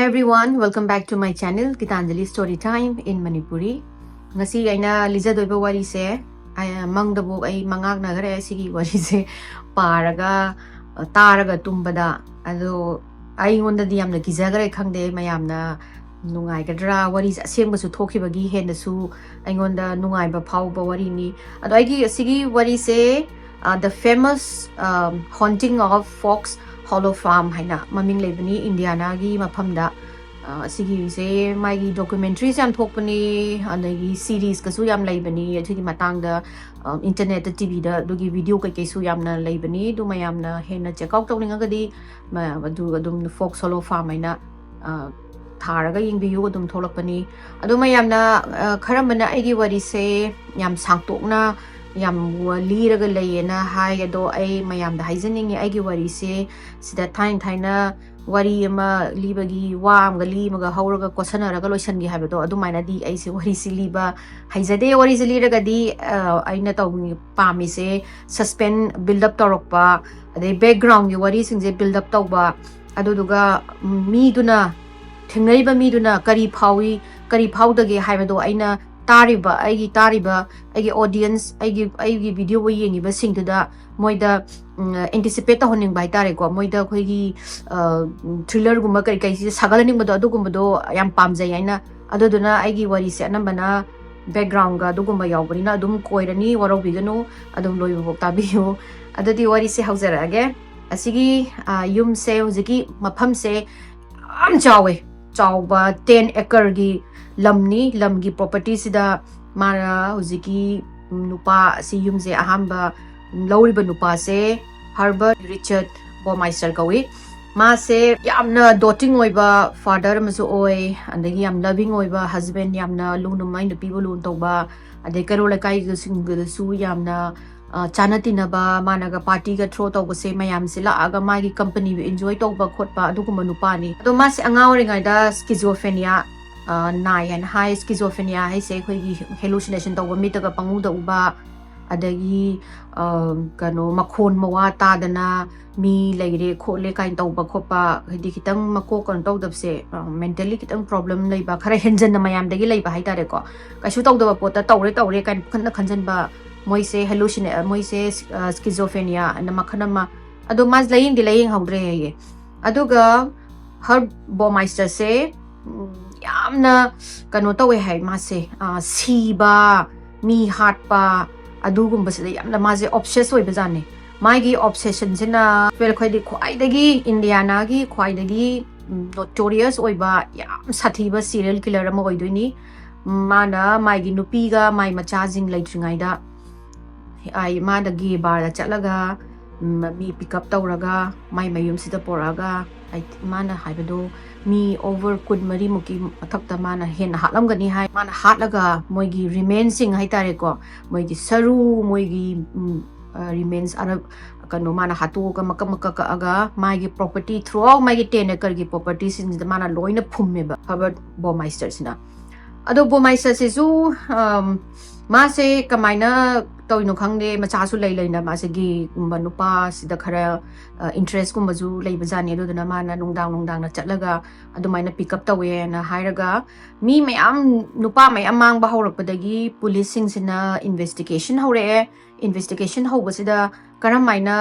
everyone, welcome back to my channel Gitanjali Story Time in Manipuri. Ngasi aina liza doiba wari se mangdabu ai mangak nagare sigi wari se paraga taraga tumbada ado ai ngonda di yamna gizagare khangde mayamna nungai gadra wari aseng basu thokibagi henda su ai ngonda nungai ba phau ba wari ni ado ai gi sigi wari se the famous haunting of Fox Hollow Farm haina maming lebani Indiana gi mafamda sigi se mai gi documentaries yam thokpani adagi series kasu yam lebani athigi matangda internet da tv da dugi video kai kai su yamna lebani du mayamna hena check out tawninga gadi du adum Fox Hollow Farm haina tharaga yingbiyu adum tholakpani adu mayamna kharamana aigi wari se yam sangtokna yam liraga layena hai ado ai mayam da haizaningi aigi wari se sida thaina wari ama libagi wa amga limaga hauraga kosanaraga loisangi habado adumaina di ai se wari si liba haizade wari se liraga di aina tawni pami se suspend build up torokpa ade background gi wari singje build up tawba aduduga mi duna thengnaiba mi duna kari phawdage habado aina tariba aigi audience aigi video wo yengiba singda moida anticipate honing bai tare ko moida khoigi thriller gumba kai kai sagalaning bodo adugumdo yam pamjai aina aduduna aigi wari se anambana background ga adugumba yawbani na adum koirani warobiganu adum loibo bokta biyo adudi wari se hauzarage asigi yum se huziki mafam se am chawba 10 acre gi lamgi property sida mara huziki nupa si yumse ahamba lauriba nupa se Herbert Richard Baumeister kawi ma se yamna doting oiba father masu oi andagi yam loving oiba husband yamna lunu mind people lun toba ade karola kai su yamna chanatinaba managa party ga throw toba se mayam sila aga magi company enjoy toba khotpa aduguma nupa ni to ma se angawri ngai da schizophrenia nai and high schizophrenia hai se khoi hallucination tawba mitaga panguda uba adagi kano makhon mawa tadana mi leire khole kain tawba khopa hidi kitang mako kon tawdab se mentally kitang problem leiba khara henjan na mayam dagi leiba hai tare ko kaisu tawdaba pota tawre kan khanjan ba moise hallucinate moise schizophrenia na makhanama ado mas laying haudre ye aduga Herb Baumeister se yamna kano tawe hai mase siba mi hatpa adugumba se yamna mase obsessed oi bazane magi obsession sina fel khoidi khwaidagi Indiana gi khwaidagi notorious oiba yam sathiba serial killer ama oidoini mana magi nupiga mai machajing laitringaida ai mana gi bar da chalaga mi pick up tawraga mai mayum sida poraga ai mana haibado mi over kud mari muki mathakta mana hen hatlamgani hai mana hatlaga moigi remains sing hai tare ko moigi saru moigi remains arab kano mana hatu ka makamaka ka aga magi property throughout magi 10 acre gi property sin mana loina phumme ba Herbert Baumeister sina ado Baumeister se su ma se kamaina toino khangde machasu leina ma se gi manupa sida khara interest kum bazu leiba jani do na mana nungdang na chatlaga adumaina pick up tawe na hairaga mi mayam nupa mayam mang ba haurakpadagi police sing sina investigation hauba sida karamaina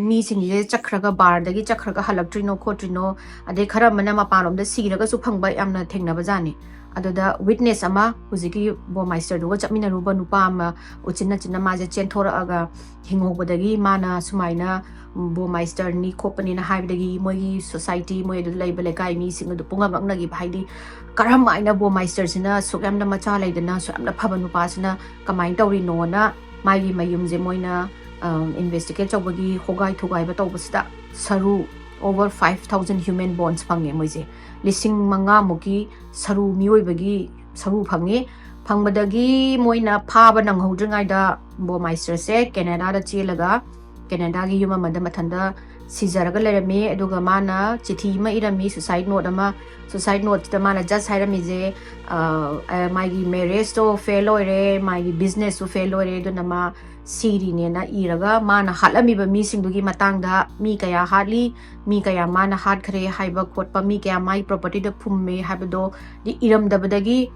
mi sing je chakhraga bar dagi chakhraga halaktrino khotrino ade khara mana mapanom da siraga su phangba yamna thengna ba jani adoda witness ama huziki Baumeister do chapmina ruba nupa ama uchinna chinna ma je chenthora aga hingobadagi mana sumaina Baumeister ni khopani na haibdagi moi society moi do leiba lekai mi singa do punga makna gi bhaidi karamaina Baumeister sina sogamna macha leidana so amna phaba nupa sina kamain tawri no na mai mayum je moina investigate chawbagi hogai thogai ba tawbasida saru over 5,000 human bones phange moise lising manga muki saru mioi bagi saru phange phangbadagi moina phaba nang hodringai da Baumeister se Canada da chelaga Canada gi yuma mada mathanda ꯁꯤꯖꯔꯒ ꯂꯩꯔꯝꯃꯤ ꯑꯗꯨꯒ ꯃꯥꯅ ꯆꯤꯊꯤ ꯑꯃ ꯏꯔꯝꯃꯤ suicide note ꯑꯃ suicide ꯅꯣꯠꯁꯤꯗ ꯃꯥꯅ just ꯍꯥꯏꯔꯝꯃꯤꯁꯦ ꯃꯥꯒꯤ ꯃꯦꯔꯦꯖꯇꯣ fail ꯑꯣꯏꯔꯦ ꯃꯥꯒꯤ ꯕꯤꯖꯤꯅꯦꯁꯁꯨ ꯐꯦꯜ ꯑꯣꯏꯔꯦ ꯑꯗꯨꯅ ꯃꯥ ꯁꯤꯔꯤꯅꯦꯅ ꯏꯔꯒ ꯃꯥꯅ ꯍꯥꯠꯂꯝꯃꯤꯕ ꯃꯤꯁꯤꯡꯗꯨꯒꯤ ꯃꯇꯥꯡꯗ ꯃꯤ ꯀꯌꯥ ꯍꯥꯠꯂꯤ ꯃꯤ ꯀꯌꯥ ꯃꯥꯅ ꯍꯥꯠꯈ꯭ꯔꯦ ꯍꯥꯏꯕ ꯈꯣꯠꯄ ꯃꯤ ꯀꯌꯥ ꯃꯥꯒꯤ ꯄ꯭ꯔꯣꯄꯔꯇꯤꯗ ꯐꯨꯝꯃꯦ ꯍꯥꯏꯕꯗꯣ ꯏꯔꯝꯗꯕꯗꯒꯤ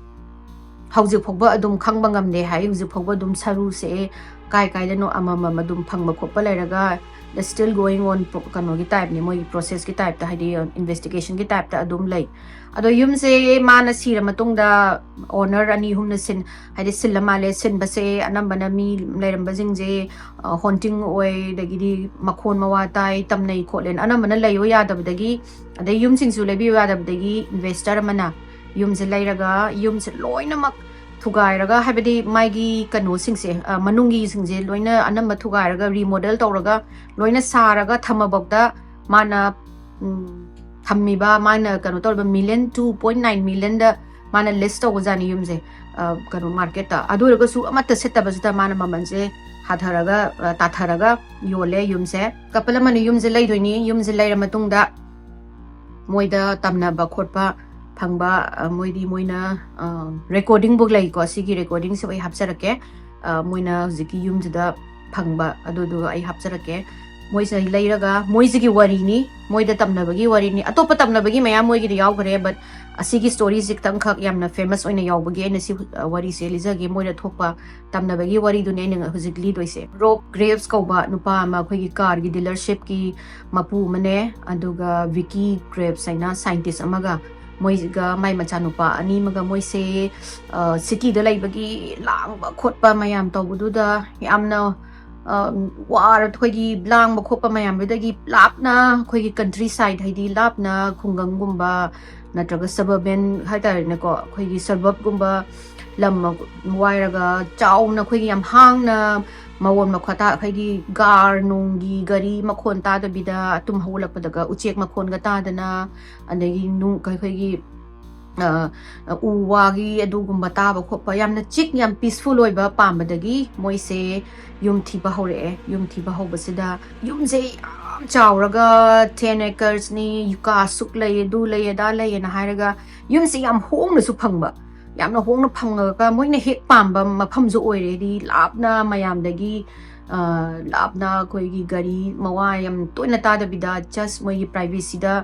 ꯍꯧꯖꯤꯛ ꯐꯥꯎꯕ ꯑꯗꯨꯝ ꯈꯪꯕ ꯉꯝꯗꯦ ꯍꯥꯏ ꯍꯧꯖꯤꯛ ꯐꯥꯎꯕ ꯑꯗꯨꯝ ꯁꯔꯨꯁꯦ ꯀꯥꯏ ꯀꯥꯏꯗꯅꯣ ꯑꯃꯃꯝ ꯑꯗꯨꯝ ꯐꯪꯕ ꯈꯣꯠꯄ ꯂꯩꯔꯒ still going on ꯀꯩꯅꯣꯒꯤ ꯇꯥꯏꯞꯅꯤ ꯃꯣꯏꯒꯤ ꯄ꯭ꯔꯣꯁꯦꯁꯀꯤ ꯇꯥꯏꯞꯇ ꯍꯥꯏꯗꯤ ꯏꯟꯚꯦꯁꯇꯤꯒꯦꯁꯟꯒꯤ ꯇꯥꯏꯞꯇ ꯑꯗꯨꯝ ꯂꯩ ꯑꯗꯣ ꯌꯨꯝꯁꯦ ꯃꯥꯅ ꯁꯤꯔ ꯃꯇꯨꯡꯗ ꯑꯣꯅꯔ ꯑꯅꯤ ꯑꯍꯨꯝꯅ ꯍꯥꯏꯗꯤ ꯁꯤꯜꯂ ꯃꯥꯜꯂꯦ ꯁꯤꯟꯕꯁꯦ ꯑꯅꯝꯕꯅ ꯃꯤ ꯂꯩꯔꯝꯕꯁꯤꯡꯁꯦ ꯍꯣꯟꯇꯤꯡ ꯑꯣꯏ ꯑꯗꯒꯤꯗꯤ ꯃꯈꯣꯟ ꯃꯋꯥ ꯇꯥꯏ ꯇꯝꯅꯩ ꯈꯣꯠꯂꯦꯅ ꯑꯅꯝꯕꯅ ꯂꯩꯌꯣ ꯌꯥꯗꯕꯗꯒꯤ ꯑꯗꯩ ꯌꯨꯝꯁꯤꯡꯁꯨ ꯂꯩꯕꯤꯌꯨ ꯌꯥꯗꯕꯗꯒꯤ ꯏꯟꯚꯦꯁꯇꯔ ꯑꯃꯅ ꯌꯨꯝꯁꯦ ꯂꯩꯔꯒ ꯌꯨꯝꯁꯦ ꯂꯣꯏꯅꯃꯛ ꯊꯨꯒꯥꯏꯔꯒ ꯍꯥꯏꯕꯗꯤ ꯃꯥꯒꯤ ꯀꯩꯅꯣꯁꯤꯡꯁꯦ ꯃꯅꯨꯡꯒꯤꯁꯤꯡꯁꯦ ꯂꯣꯏꯅ ꯑꯅꯝꯕ ꯊꯨꯒꯥꯏꯔꯒ ꯔꯤꯃꯣꯗꯦꯜ ꯇꯧꯔꯒ ꯂꯣꯏꯅ ꯁꯥꯔꯒ ꯊꯝꯃꯕꯧꯗ ꯃꯥꯅ ꯊꯝꯃꯤꯕ ꯃꯥꯅ ꯀꯩꯅꯣ ꯇꯧꯔꯤꯕ million 2.9 million mana list tawajani yumse kano market ta adu oirgasu amata settabasida mana mamanse hatharaga tatharaga yole yumse couple amani yumse leidoini yumse leira matungda moida tamnaba khotpa phangba moidi moina recording book lai ko sigi recording se ai hapsarake moina hujiki yumjida phangba adu ai hapsarake moise leiraga moisigi warini moida tamnabagi warini atopa tamnabagi maya moigi yaugre but asigi stories jiktang khak yamna famous oina yaubagi aina si wari se lizage moida thokpa tamnabagi wari du ne hujikli doise rock graves kauba nupa ma khoi gi car gi dealership ki mapu mane aduga Vicky Graves aina scientist amaga moiga mai macha nupa ani maga moise city da laibagi langba khotpa mayam tawbudu da yamna war khoi blang ba khopa mayam bedagi lapna khoi country side haidi lapna khungang gumba natraga suburban haitare ne ko khoi suburb gumba lam wairaga chauna khoi yam hangna mawon makhata khoi gar nungi gari makhon ta da bida tum hawlakpadaga uchek makhon ga ta dana adagi nung khoi uwagi adugumba taba khopa yamna chik yam peaceful oiba pambadagi moise yum thiba hore yum thiba hobasida yumse yam chawraga 10 acres ni yuka suk lay du lay da lay na hairaga yumse yam hongna su phangba yamna hongna phangaga moina hek pamba mafam ju oire di lapna mayamdagi lapna koi gi gari mawa yam toina ta da bida just moi privacy da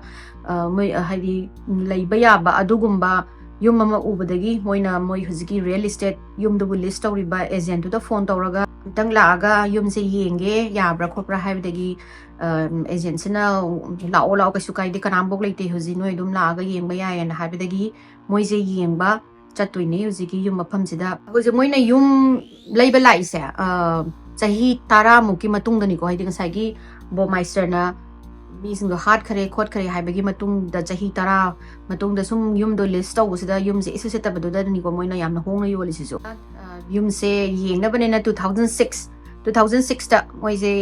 moi haidi leiba yaba adugumba yum ama ubadagi moina moi huziki real estate yum du list tawriba agent to da phone tawraga tang laaga yum se yenge yabra khopra haibdagi agent sina lao kasu kaide kanam bok leite huzi noi dum laaga yengba yayan haibdagi moi je yengba chattuine huziki yum mafam sida hoje moina yum leiba laise chahi tara muki matungda ni ko haidi ngasagi bomeister na मीसिंग हाट खरे खोट खरे हाइबगी मतुंग the चाही तरा मतुंग the sum yum दो list तौबसिदा yum से इसे सेटब दो दनी को Moina यामना Hong योलिसिसु yum से येंगना बनेना 2006 ता मोइजे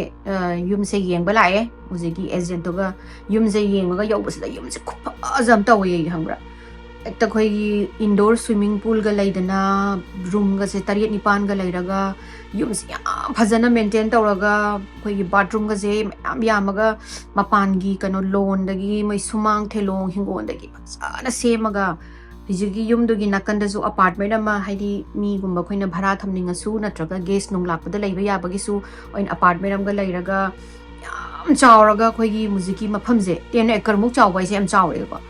युम से येंग बलाए मुजेगी एजेंट तोगा युम से येंगगा यौबसिदा युम से खुफाजम तौये हंगरा एकता खोई इंडोर स्विमिंग पूल गा लैदना रूम गा से 7 9 गा लैरगा yum se yam phajana maintain tawraga khoi bathroom ga je yam yamaga mapan gi kano loan dagi mai sumang thelong hingon dagi sana semaga hijigi yum dugi nakanda su apartment ama haidi mi gumba khoina bhara thamninga su natraga guest nung lakpada leiba yabagi su oin apartment am ga leiraga yam chawraga khoi gi muziki mafam je 10 acre muk chawbai se yam chawre ko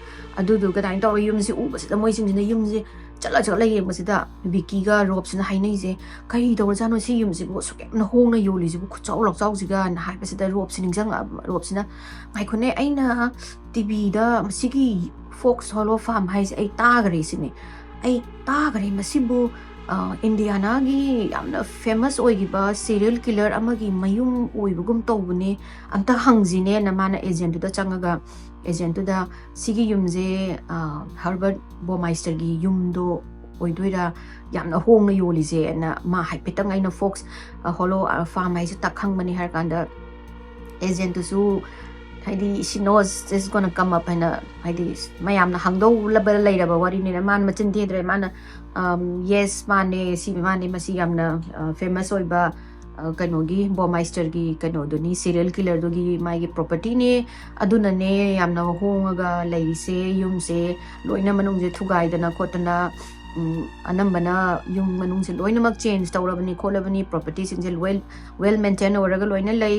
adu du ga dai taw yum se uba se moi sing ne yum je chala chala yeng basida Vicky ga rob sina hainai je kai dawra jano si yum si bo su kem na hong na yoli ji bu khu chaw lok chaw ji ga na hai basida rob sining jang rob sina mai khone aina tv da masigi fox hollow farm hai ai ta gare sini ai ta gare masibu Indiana gi yamna famous oi gi ba serial killer amagi mayum oi bugum tawbune amta hangjine na mana agent da changaga agent da sigi yumje Harvard bomeister gi yumdo oidoira yamna hong na yoli je na ma haipetang aina fox hollow farm ai ta khangmani har kanda agent su haidi she knows this is going to come up and haidi mayam na hangdo labal leiraba wari ne man machin de dre man yes mane si mane masi yamna famous oiba ꯀꯩꯅꯣꯒꯤ ꯕꯣꯃꯥꯏꯁꯇꯔꯒꯤ ꯀꯩꯅꯣꯗꯨꯅꯤ cereal ꯀꯤꯂꯔꯗꯨꯒꯤ ꯃꯥꯒꯤ ꯄ꯭ꯔꯣꯄꯔꯇꯤꯅꯤ ꯑꯗꯨꯅꯅꯦ ꯌꯥꯝꯅ ꯍꯣꯡꯉꯒ ꯂꯩꯔꯤꯁꯦ ꯌꯨꯝꯁꯦ ꯂꯣꯏꯅ ꯃꯅꯨꯡꯁꯦ ꯊꯨꯒꯥꯏꯗꯅ ꯈꯣꯠꯇꯅ ꯑꯅꯝꯕꯅ ꯌꯨꯝ ꯃꯅꯨꯡꯁꯦ ꯂꯣꯏꯅꯃꯛ ꯆꯦꯟꯖ ꯇꯧꯔꯕꯅꯤ ꯈꯣꯠꯂꯕꯅꯤ ꯄ꯭ꯔꯣꯄꯔꯇꯤꯁꯤꯡꯁꯦ ꯋꯦꯜ ꯃꯦꯟꯇꯦꯟ ꯑꯣꯏꯔꯒ ꯂꯣꯏꯅ ꯂꯩ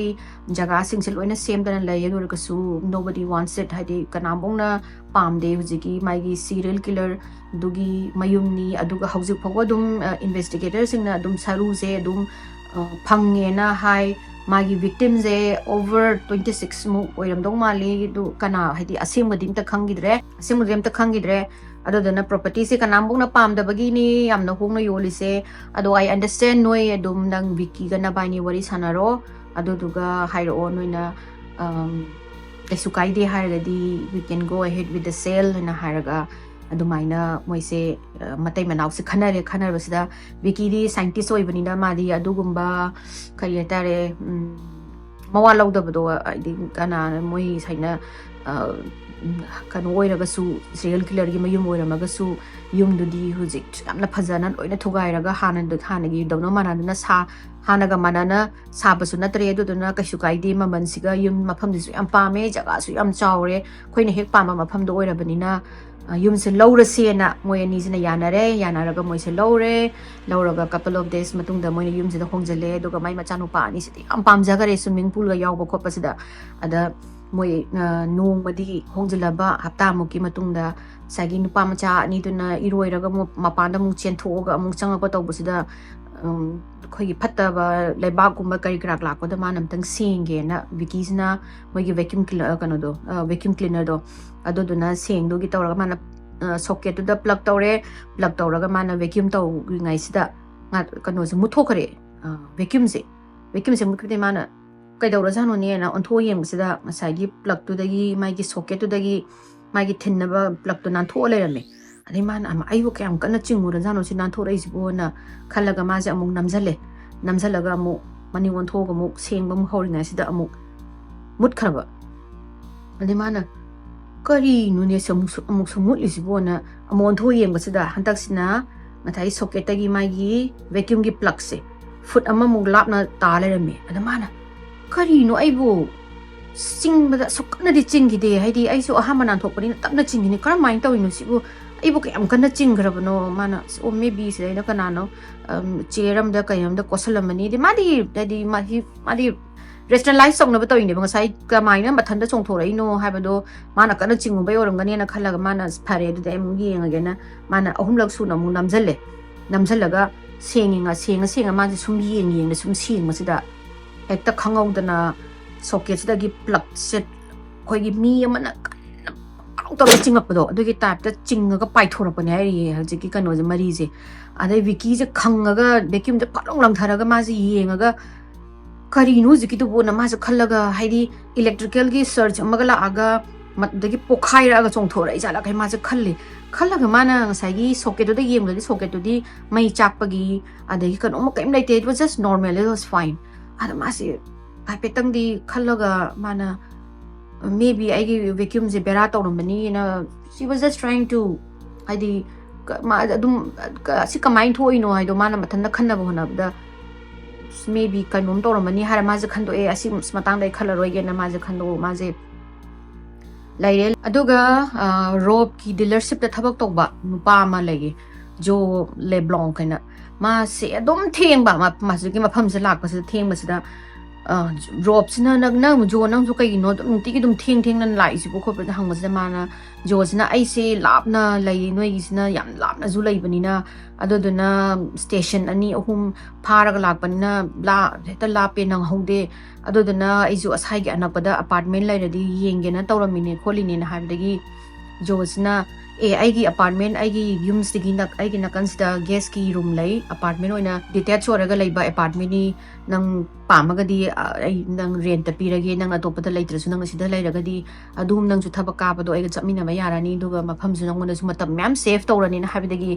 ꯖꯒꯥꯁꯤꯡꯁꯦ ꯂꯣꯏꯅ ꯁꯦꯝꯗꯅ ꯂꯩ ꯑꯗꯨ ꯑꯣꯏꯔꯒꯁꯨ ꯅꯣꯕꯗꯤ ꯋꯥꯟꯁ ꯏꯠ ꯍꯥꯏꯗꯤ ꯀꯅꯥꯝꯐꯥꯎꯅ ꯄꯥꯝꯗꯦ ꯍꯧꯖꯤꯛꯀꯤ ꯃꯥꯒꯤ ꯁꯤꯔꯤꯌꯦꯜ ꯀꯤꯂꯔꯗꯨꯒꯤ ꯃꯌꯨꯝꯅꯤ ꯑꯗꯨꯒ ꯍꯧꯖꯤꯛ ꯐꯥꯎꯕ ꯑꯗꯨꯝ ꯏꯟꯚꯦꯁꯇꯤꯒꯦꯇꯔꯁꯤꯡꯅ ꯑꯗꯨꯝ ꯁꯔꯨꯁꯦ ꯑꯗꯨꯝ ꯐꯪꯉꯦꯅ ꯍꯥꯏ ꯃꯥꯒꯤ ꯚꯤꯛꯇꯤꯝꯁꯦ ꯑꯣꯚꯔ 26ꯃꯨꯛ ꯑꯣꯏꯔꯝꯗꯧ ꯃꯥꯜꯂꯤ ꯑꯗꯨ ꯀꯅꯥ ꯍꯥꯏꯗꯤ ꯑꯁꯦꯡꯕꯗꯤ ꯑꯝꯇ ꯈꯪꯈꯤꯗ꯭ꯔꯦ ꯑꯗꯨꯗꯨꯅ ꯄ꯭ꯔꯣꯄꯔꯇꯤꯁꯦ ꯀꯅꯥꯝꯐꯥꯎꯅ ꯄꯥꯝꯗꯕꯒꯤꯅꯤ ꯌꯥꯝꯅ ꯍꯣꯡꯅ ꯌꯣꯜꯂꯤꯁꯦ ꯑꯗꯣ ꯑꯩ ꯑꯟꯗꯔꯁꯇꯦꯟ ꯅꯣꯏ ꯑꯗꯨꯝ ꯅꯪ ꯚꯤꯛꯀꯤꯒ ꯅꯕꯥꯏꯅꯤ ꯋꯥꯔꯤ ꯁꯥꯟꯅꯔꯣ ꯑꯗꯨꯗꯨꯒ ꯍꯥꯏꯔꯛꯑꯣ ꯅꯣꯏꯅ ꯀꯩꯁꯨ ꯀꯥꯏꯗꯦ ꯍꯥꯏꯔꯒꯗꯤ we can go ahead with the sale ꯍꯥꯏꯅ ꯍꯥꯏꯔꯒ ꯑꯗꯨꯃꯥꯏꯅ ꯃꯣꯏꯁꯦ ꯃꯇꯩ ꯃꯅꯥꯎꯁꯦ ꯈꯟꯅꯔꯕꯁꯤꯗ ꯚꯤꯛꯀꯤꯗꯤ ꯁꯥꯏꯟꯇꯤꯁ ꯑꯣꯏꯕꯅꯤꯅ ꯃꯥꯗꯤ ꯑꯗꯨꯒꯨꯝꯕ ꯀꯔꯤ ꯍꯥꯏꯇꯥꯔꯦ ꯃꯋꯥ ꯂꯧꯗꯕꯗꯣ ꯍꯥꯏꯗꯤ ꯀꯅꯥꯅ ꯃꯣꯏ ꯁꯥꯏꯅ ꯀꯩꯅꯣ ꯑꯣꯏꯔꯒꯁꯨ ꯁꯤꯔꯤꯌꯦꯜ ꯀꯤꯂꯔꯒꯤ ꯃꯌꯨꯝ ꯑꯣꯏꯔꯝꯃꯒꯁꯨ ꯌꯨꯝꯗꯨꯗꯤ ꯍꯧꯖꯤꯛ ꯌꯥꯝꯅ ꯐꯖꯅ ꯂꯣꯏꯅ ꯊꯨꯒꯥꯏꯔꯒ ꯍꯥꯟꯅꯒꯤ ꯗꯧꯅ ꯃꯥꯟꯅꯗꯅ ꯍꯥꯟꯅꯒ ꯃꯥꯟꯅꯅ ꯁꯥꯕꯁꯨ ꯅꯠꯇ꯭ꯔꯦ ꯑꯗꯨꯗꯨꯅ ꯀꯩꯁꯨ ꯀꯥꯏꯗꯦ ꯃꯃꯜꯁꯤꯒ ꯌꯨꯝ ꯃꯐꯝꯗꯨꯁꯨ ꯌꯥꯝ ꯄꯥꯝꯃꯦ ꯖꯒꯥꯁꯨ ꯌꯥꯝ ꯆꯥꯎꯔꯦ ꯑꯩꯈꯣꯏꯅ ꯍꯦꯛ ꯄꯥꯝꯕ ꯃꯐꯝꯗꯣ ꯑꯣꯏꯔꯕꯅꯤನ ꯌꯨꯝꯁꯦ ꯂꯧꯔꯁꯦꯅ ꯃꯣꯏ ꯑꯅꯤꯁꯤꯅ ꯌꯥꯅꯔꯒ ꯃꯣꯏꯁꯦ ꯂꯧꯔꯒ couple of days ꯃꯇꯨꯡꯗ ꯃꯣꯏꯅ ꯌꯨꯝꯁꯤꯗ ꯍꯣꯡꯖꯜꯂꯦ ꯑꯗꯨꯒ ꯃꯥꯏ ꯃꯆꯥꯅꯨꯄꯥ ꯑꯅꯤꯁꯤꯗꯤ ꯌꯥꯝ ꯄꯥꯝꯖꯈꯔꯦ ꯁ꯭ꯋꯤꯃꯤꯡ ꯄꯨꯜꯒ ꯌꯥꯎꯕ ꯈꯣꯠꯄꯁꯤꯗ ꯑꯗ ꯃꯣꯏ ꯅꯣꯡꯃꯗꯤ ꯍꯣꯡꯖꯤꯜꯂꯕ ꯍꯞꯇꯥꯃꯨꯛꯀꯤ ꯃꯇꯨꯡꯗ ꯉꯁꯥꯏꯒꯤ ꯅꯨꯄꯥ ꯃꯆꯥ ꯑꯅꯤꯗꯨꯅ ꯏꯔꯣꯏꯔꯒ ꯃꯄꯥꯟꯗ ꯑꯃꯨꯛ ꯆꯦꯟꯊꯣꯛꯑꯒ ꯑꯃꯨꯛ ꯆꯪꯉꯛꯄ ꯇꯧꯕꯁꯤꯗ ꯑꯩꯈꯣꯏꯒꯤ ꯐꯠꯇꯕ ꯂꯩꯕꯥꯛꯀꯨꯝꯕ ꯀꯔꯤ ꯀꯔꯥꯛ ꯂꯥꯛꯄꯗ ꯃꯥꯅ ꯑꯝꯇꯪ ꯁꯦꯡꯒꯦꯅ ꯚꯤꯛꯀꯤꯁꯤꯅ ꯃꯣꯏꯒꯤ ꯚꯦꯀ꯭ꯌꯨꯝ ꯀ꯭ꯂꯤꯅꯔꯗꯣ ꯑꯗꯨꯗꯨꯅ ꯁꯦꯡꯗꯨꯒꯤ ꯇꯧꯔꯒ ꯃꯥꯅ ꯁꯣꯀꯦꯠꯇꯨꯗ ꯄ꯭ꯂꯛ ꯇꯧꯔꯒ ꯃꯥꯅ ꯚꯦꯀ꯭ꯌꯨꯝ ꯇꯧꯔꯤꯉꯩꯁꯤꯗ ꯀꯩꯅꯣꯁꯦ ꯃꯨꯠꯊꯣꯛꯈ꯭ꯔꯦ ꯚꯦꯀ꯭ꯌꯨꯝꯁꯦ ꯃꯨꯠꯈꯤꯕꯗꯩ ꯃꯥꯅ ꯀꯩꯗꯧꯔꯖꯥꯠꯅꯣꯅꯦꯅ ꯑꯣꯟꯊꯣꯛꯑ ꯌꯦꯡꯕꯁꯤꯗ ꯉꯁꯥꯏꯒꯤ ꯄ꯭ꯂꯛꯇꯨꯗꯒꯤ ꯃꯥꯒꯤ ꯁꯣꯀꯦꯠꯇꯨꯗꯒꯤ ꯃꯥꯒꯤ ꯊꯤꯟꯅꯕ ꯄ꯭ꯂꯛꯇꯣ ꯅꯥꯟꯊꯣꯛꯑ ꯂꯩꯔꯝꯃꯦ ꯑꯗꯩ ꯃꯥꯅ ꯑꯩꯕꯨ ꯀꯌꯥꯝ ꯀꯟꯅ ꯆꯤꯡꯉꯨꯔꯖꯥꯠꯅꯣ ꯁꯤ ꯅꯥꯟꯊꯣꯔꯛꯏꯁꯤꯕꯣꯅ ꯈꯜꯂꯒ ꯃꯥꯁꯦ ꯑꯃꯨꯛ ꯅꯝꯁꯜꯂꯒ ꯑꯃꯨꯛ ꯃꯅꯤꯡ ꯑꯣꯟꯊꯣꯛꯑꯒ ꯑꯃꯨꯛ ꯁꯦꯡꯕ ꯑꯃꯨꯛ ꯍꯧꯔꯤꯉꯩꯁꯤꯗ ꯑꯃꯨꯛ ꯃꯨꯠꯈ꯭ꯔꯕ ꯑꯗꯩ ꯃꯥꯅ ꯀꯔꯤꯅꯣꯅꯦ ꯑꯃꯨꯛꯁꯨ ꯃꯨꯠꯂꯤꯁꯤꯕꯣꯅ ꯑꯃꯨꯛ ꯑꯣꯟꯊꯣꯛꯑ ꯌꯦꯡꯕꯁꯤꯗ ꯍꯟꯗꯛꯁꯤꯅ ꯉꯁꯥꯏ ꯁꯣꯀꯦꯠꯇꯒꯤ ꯃꯥꯒꯤ ꯚꯦꯀ꯭ꯌꯨꯝꯒꯤ ꯄ꯭ꯂꯛꯁꯦ ꯐꯨꯠ ꯑꯃꯃꯨꯛ ꯂꯥꯞꯅ ꯇꯥ ꯂꯩꯔꯝꯃꯦ ꯑꯗ ꯃꯥꯅ ꯀꯔꯤꯅꯣ ꯑꯩꯕꯨ ꯆꯤꯡꯕꯗ ꯑꯁꯨꯛ ꯀꯟꯅꯗꯤ ꯆꯤꯡꯈꯤꯗꯦ ꯍꯥꯏꯗꯤ ꯑꯩꯁꯨ ꯑꯍꯥꯟꯕ ꯅꯥꯟꯊꯣꯛꯄꯅꯤꯅ ꯇꯞꯅ ꯆꯤꯡꯈꯤꯅꯤ ꯀꯔꯝꯍꯥꯏꯅ ꯇꯧꯔꯤꯅꯣ ꯁꯤꯕꯨ ꯑꯩꯕꯨ ꯀꯌꯥꯝ ꯀꯟꯅ ꯆꯤꯡꯈ꯭ꯔꯕꯅꯣ ꯃꯥꯅ ꯑꯣ ꯃꯦꯕꯤ ꯁꯤꯗꯩꯗ ꯀꯅꯥꯅꯣ ꯆꯦꯌꯔ ꯑꯃꯗ ꯀꯩꯅꯣꯝꯗ ꯀꯣꯠꯁꯜꯂꯝꯃꯅꯤ ꯍꯥꯏꯗꯤ ꯃꯥꯗꯤ ꯔꯦꯁꯅꯦꯂꯥꯏꯁ ꯇꯧꯅꯕ ꯇꯧꯔꯤꯅꯦꯕ ꯉꯁꯥꯏ ꯀꯃꯥꯏꯅ ꯃꯊꯟꯇ ꯆꯣꯡꯊꯣꯔꯛꯏꯅꯣ ꯍꯥꯏꯕꯗꯣ ꯃꯥꯅ ꯀꯟꯅ ꯆꯤꯡꯉꯨꯕꯩ ꯑꯣꯏꯔꯝꯒꯅꯤꯅ ꯈꯜꯂꯒ ꯃꯥꯅ ꯐꯔꯦ ꯑꯗꯨꯗꯤ ꯑꯩ ꯑꯃꯨꯛ ꯌꯦꯡꯉꯒꯦꯅ ꯃꯥꯅ 3ꯂꯛ ꯁꯨꯅ ꯑꯃꯨꯛ ꯅꯝꯁꯜꯂꯒ ꯁꯦꯡꯉ ꯃꯥꯁꯦ ꯁꯨꯝ ꯌꯦꯡꯅ ꯁꯨꯝ ꯁꯦꯡꯕꯁꯤꯗ ꯍꯦꯛꯇ ꯈꯪꯍꯧꯗꯅ ꯁꯣꯀꯦꯠꯁꯤꯗꯒꯤ ꯄ꯭ꯂꯛꯁꯦ ꯑꯩꯈꯣꯏꯒꯤ ꯃꯤ ꯑꯃꯅ ꯀꯟꯅ ꯇꯧꯔꯒ ꯆꯤꯡꯉꯛꯄꯗꯣ ꯑꯗꯨꯒꯤ ꯇꯥꯏꯞꯇ ꯆꯤꯡꯉꯒ ꯄꯥꯏꯊꯣꯔꯛꯄꯅꯦ ꯍꯥꯏꯔꯤꯌꯦ ꯍꯧꯖꯤꯛꯀꯤ ꯀꯩꯅꯣꯁꯦ ꯃꯔꯤꯁꯦ ꯑꯗꯩ ꯚꯤꯛꯀꯤꯁꯦ ꯈꯪꯉꯒ ꯚꯦꯀ꯭ꯌꯨꯝꯁꯦ ꯐꯠꯂꯥꯎ ꯂꯪꯊꯔꯒ ꯃꯥꯁꯦ ꯌꯦꯡꯉꯒ ꯀꯔꯤꯅꯣ ꯍꯧꯖꯤꯛꯀꯤꯗꯨꯕꯨꯅ ꯃꯥꯁꯦ ꯈꯜꯂꯒ ꯍꯥꯏꯗꯤ इलेक्ट्रिकल सर्च अमगा लागा मदगी पोखाइरागा चोंथोराई जाला kai मासे खल्लगा माना ngasai socket to yemgadi socket to di mai chakpagi adagi kan omo kaim laite it was just normal it was fine ada mase haipetang di khallaga mana maybe aigi vacuum je bera tawrambani na she was just trying to adi ma adum si kamai thoino haido mana mathanda khanna bonabda maybe kanom tawrambani hara maje khando e asi matang dai khallaroi ge na maje khando maje laire aduga rob ki dealership ta thabak tawba nupa ma lege jo leblanc kaina ma se adom thengba ma se ki mafam se lak pa se thengba se da rob sina nang jo nang jo kai no ti ki dum theng nan lai si ko khop da hang ma se mana jo sina ai se lapna lai noi gi sina yam lapna zu lai bani na adoduna station ani ahum pharaga lak banina la heta lape nang haude adoduna aizu asai gi anapada apartment lai radi yenge na tawramine kholini na habdagi jo sina aigi apartment aigi yums digi nak aigi nakan sida guest ki room lai apartment oina detached oraga laiba apartment ni nang pamagadi ai nang rent ta pirage nang atopada laitrasu nang sida lairagadi adum nang su thabaka pado aiga chapmina ma yarani duga mafam su nang mona su matam mem safe tawrani na habdagi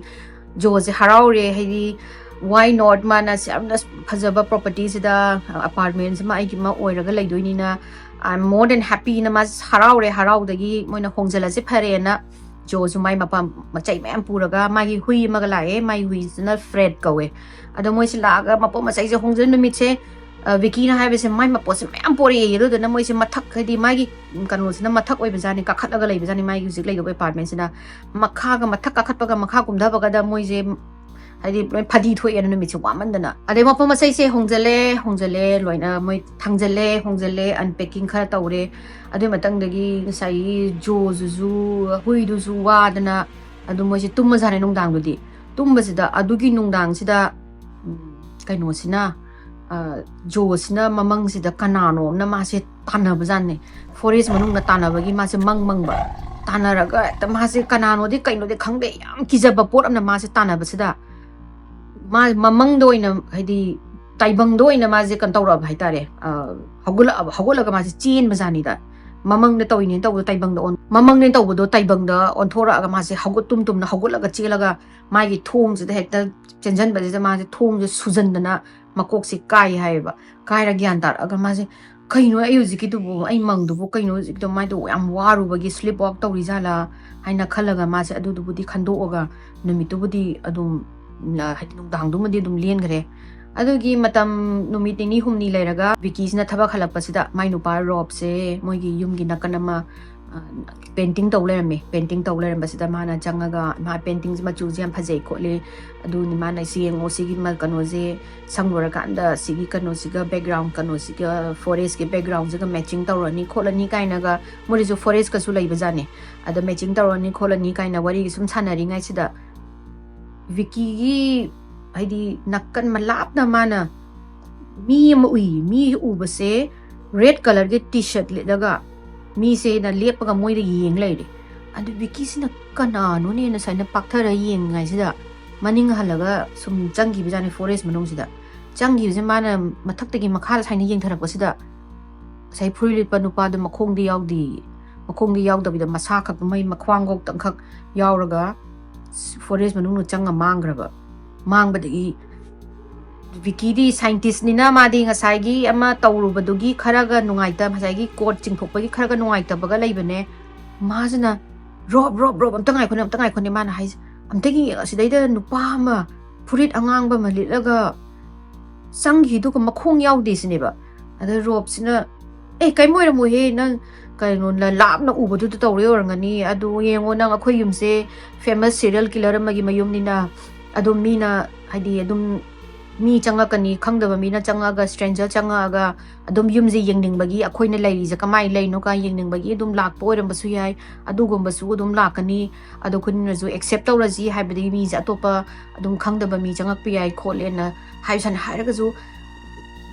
jo se haraure haidi why not mana samna phajaba properties da apartments ma aigi ma oiraga laidoini na I'm more than happy na mas haraure dagi moina hongjala se phare na Josu mai mapam macai mem puraga mai hui magalai mai hui na Fred kawe ada moi silaga mapo macai se hongjen numit se Vicky na hai se mai mapo se mem pori yedo na moi se mathak khadi mai kanu se na mathak oi bazani ka khat aga lai bazani mai zik lai do apartment se na makha ga mathak ka khat paga makha kumda baga da moi se hadi phadi thoi ana numit se waman dana ade mapo macai se hongjale loina moi hongjale unpacking khara tawre adu matang dagi sai jo zu hui du zu wa dana adu moi se tumma jane nong dang dudi tumba sida adugi nong dang sida kaino sina jo sina mamang sida kanano na ma se tana bazane forest manung na tana bagi ma se mang ba tana raga ta ma se kanano di kaino de khangde yam kijaba pot amna ma se tana basida ma mamang do ina haidi taibang do ina ma se kan tawra bhai tare hagula ga ma se chin bazani da mamang na tawini taw taibang da on mamang ne taw do taibang da on thora ga ma se hagut tum na hagula ga chela ga ma gi thong se hekta chenjan ba je ma se thong je sujan dana makok se kai hai ba kai ra gyan tar aga ma se kaino ayu jiki du bu ai mang du bu kaino jiki do mai do am waru ba gi sleep walk taw ri jala haina khalaga ma se adu du bu di khando oga numit du bu di adum na hadung dang du ma di dum lien gre adugi matam numit ni humni leiraga Vicky na thaba khalak pasida mai nupa rob se moigi yumgi nakanama painting taw lerame painting taw leram basida mana changaga ma paintings ma chu jam phajai khole adu ni mana sieng o sigi ma kano je sanglora kanda sigi kano siga background kano siga forest ke background jaga matching tawrani kholani kaina ga mori jo forest ka su lai bajane ada matching tawrani kholani kaina wari sum sanari ngai sida Vicky gi haidi nakkan malap na mana mi ubase red color ke t-shirt le daga mi se na lepaga moi da yeng lai de adu Vicky sina kanano ne na saina pakthara yeng ngai sida maning halaga sum changi bijani forest manong sida changi je mana mathak tagi makha saina yeng tharak basida sai phruilit panupa da makhong di yaw da masa khak mai makhwang gok tangkhak yawraga forest manung no changa mangraba mangbadagi Vicky di scientist ni na madi ngasai gi ama tawrubadugi kharaga nungaita masai gi code chingthokpagi kharaga nungaita baga leibane majana rob amtangai khone mana hai amtagi sidaida nupa ma furit angang ba malilaga sanghi du ko makhong yaudi sineba ada rob sina kai moira mo he nang kai non la lap na ubadu tu tawre orangani adu yengo nang akhoi yumse famous serial killer magi mayum ni na adum mina hadi adum mi changa kani khangdaba mina changa ga stranger changa ga adum yumji yengning bagi akhoi na lairi ja kamai laino ka yengning bagi adum lak poiram basu yai adugum basu adum lakani adu kun na ju accept tawra ji haibadi mi ja topa adum khangdaba mi changa pi ai kholena haisan haraga ju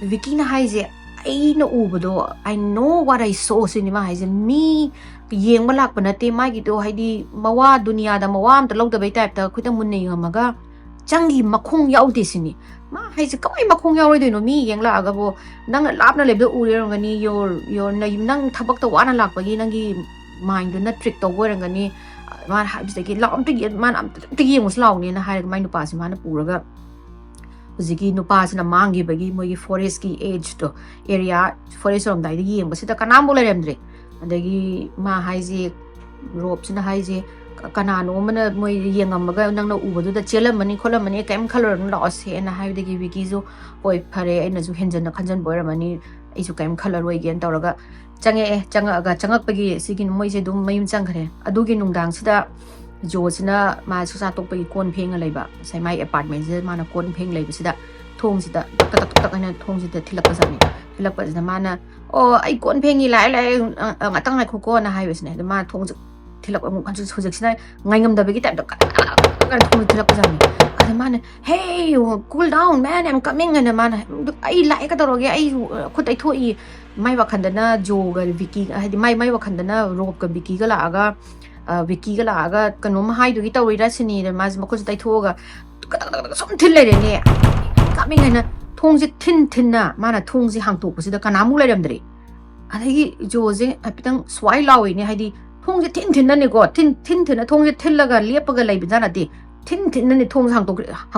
Vicky na haije ai na ubado I know what I saw cinema haije mi yeng malak panate mai gi do haidi mawa dunia da mawa am ta log da bai type ta khuita mun nei ngamaga changi makhong yaudi sini ma haije kamai makhong yawi de no mi yeng la aga bo nang lapna lebdo uri rangani your na nang thabak ta wana lak bagi nangi mind do na trick to gorangani man haije ki lam ti man am ti yeng muslaw ni na hai mai nu pa si man puraga Ziki nupa sina mangi bagi moi forest ki age to area forest rom dai yeng basita kanam bola remdre adagi ma haije rope sina haije kanano mana moi yengam maga nang na ubadu da chelam mani kholam mani kaim khalor na ose na haide gi Vicky zo oi phare ena ju henjan na khanjan boira mani isu kaim khalor oi gen tawraga changa changak pagi sigin moi je dum mayum changkhare adugi nungdang sida Josina ma susa tokpagi kon phenga leiba sai mai apartment je mana kon pheng leiba sida thong sida tak ana thong sida thilak pasani mana o ai kon phengi lai ngatang ngai khoko na hai wesne ma thong thilak amu kan sujak sina ngaingam da begi tap kan thong thilak pasani ada mana hey cool down man I'm coming ana mana ai lai ka toroge ai khut ai thoi mai wakhandana jo ga Vicky hadi mai wakhandana rob ka Vicky ga la aga Vicky ga laga kanom hai du gi tawri ra sini de mas makos tai thoga som thil le ne kaming na thong ji thin na mana thong ji hang to ko sida kanamu le ramdri adagi jo je apitang swai lawi ne haidi thong ji thin na ne ko thin na thong ji thillaga lepaga lai bi jana de thin na ne thong hang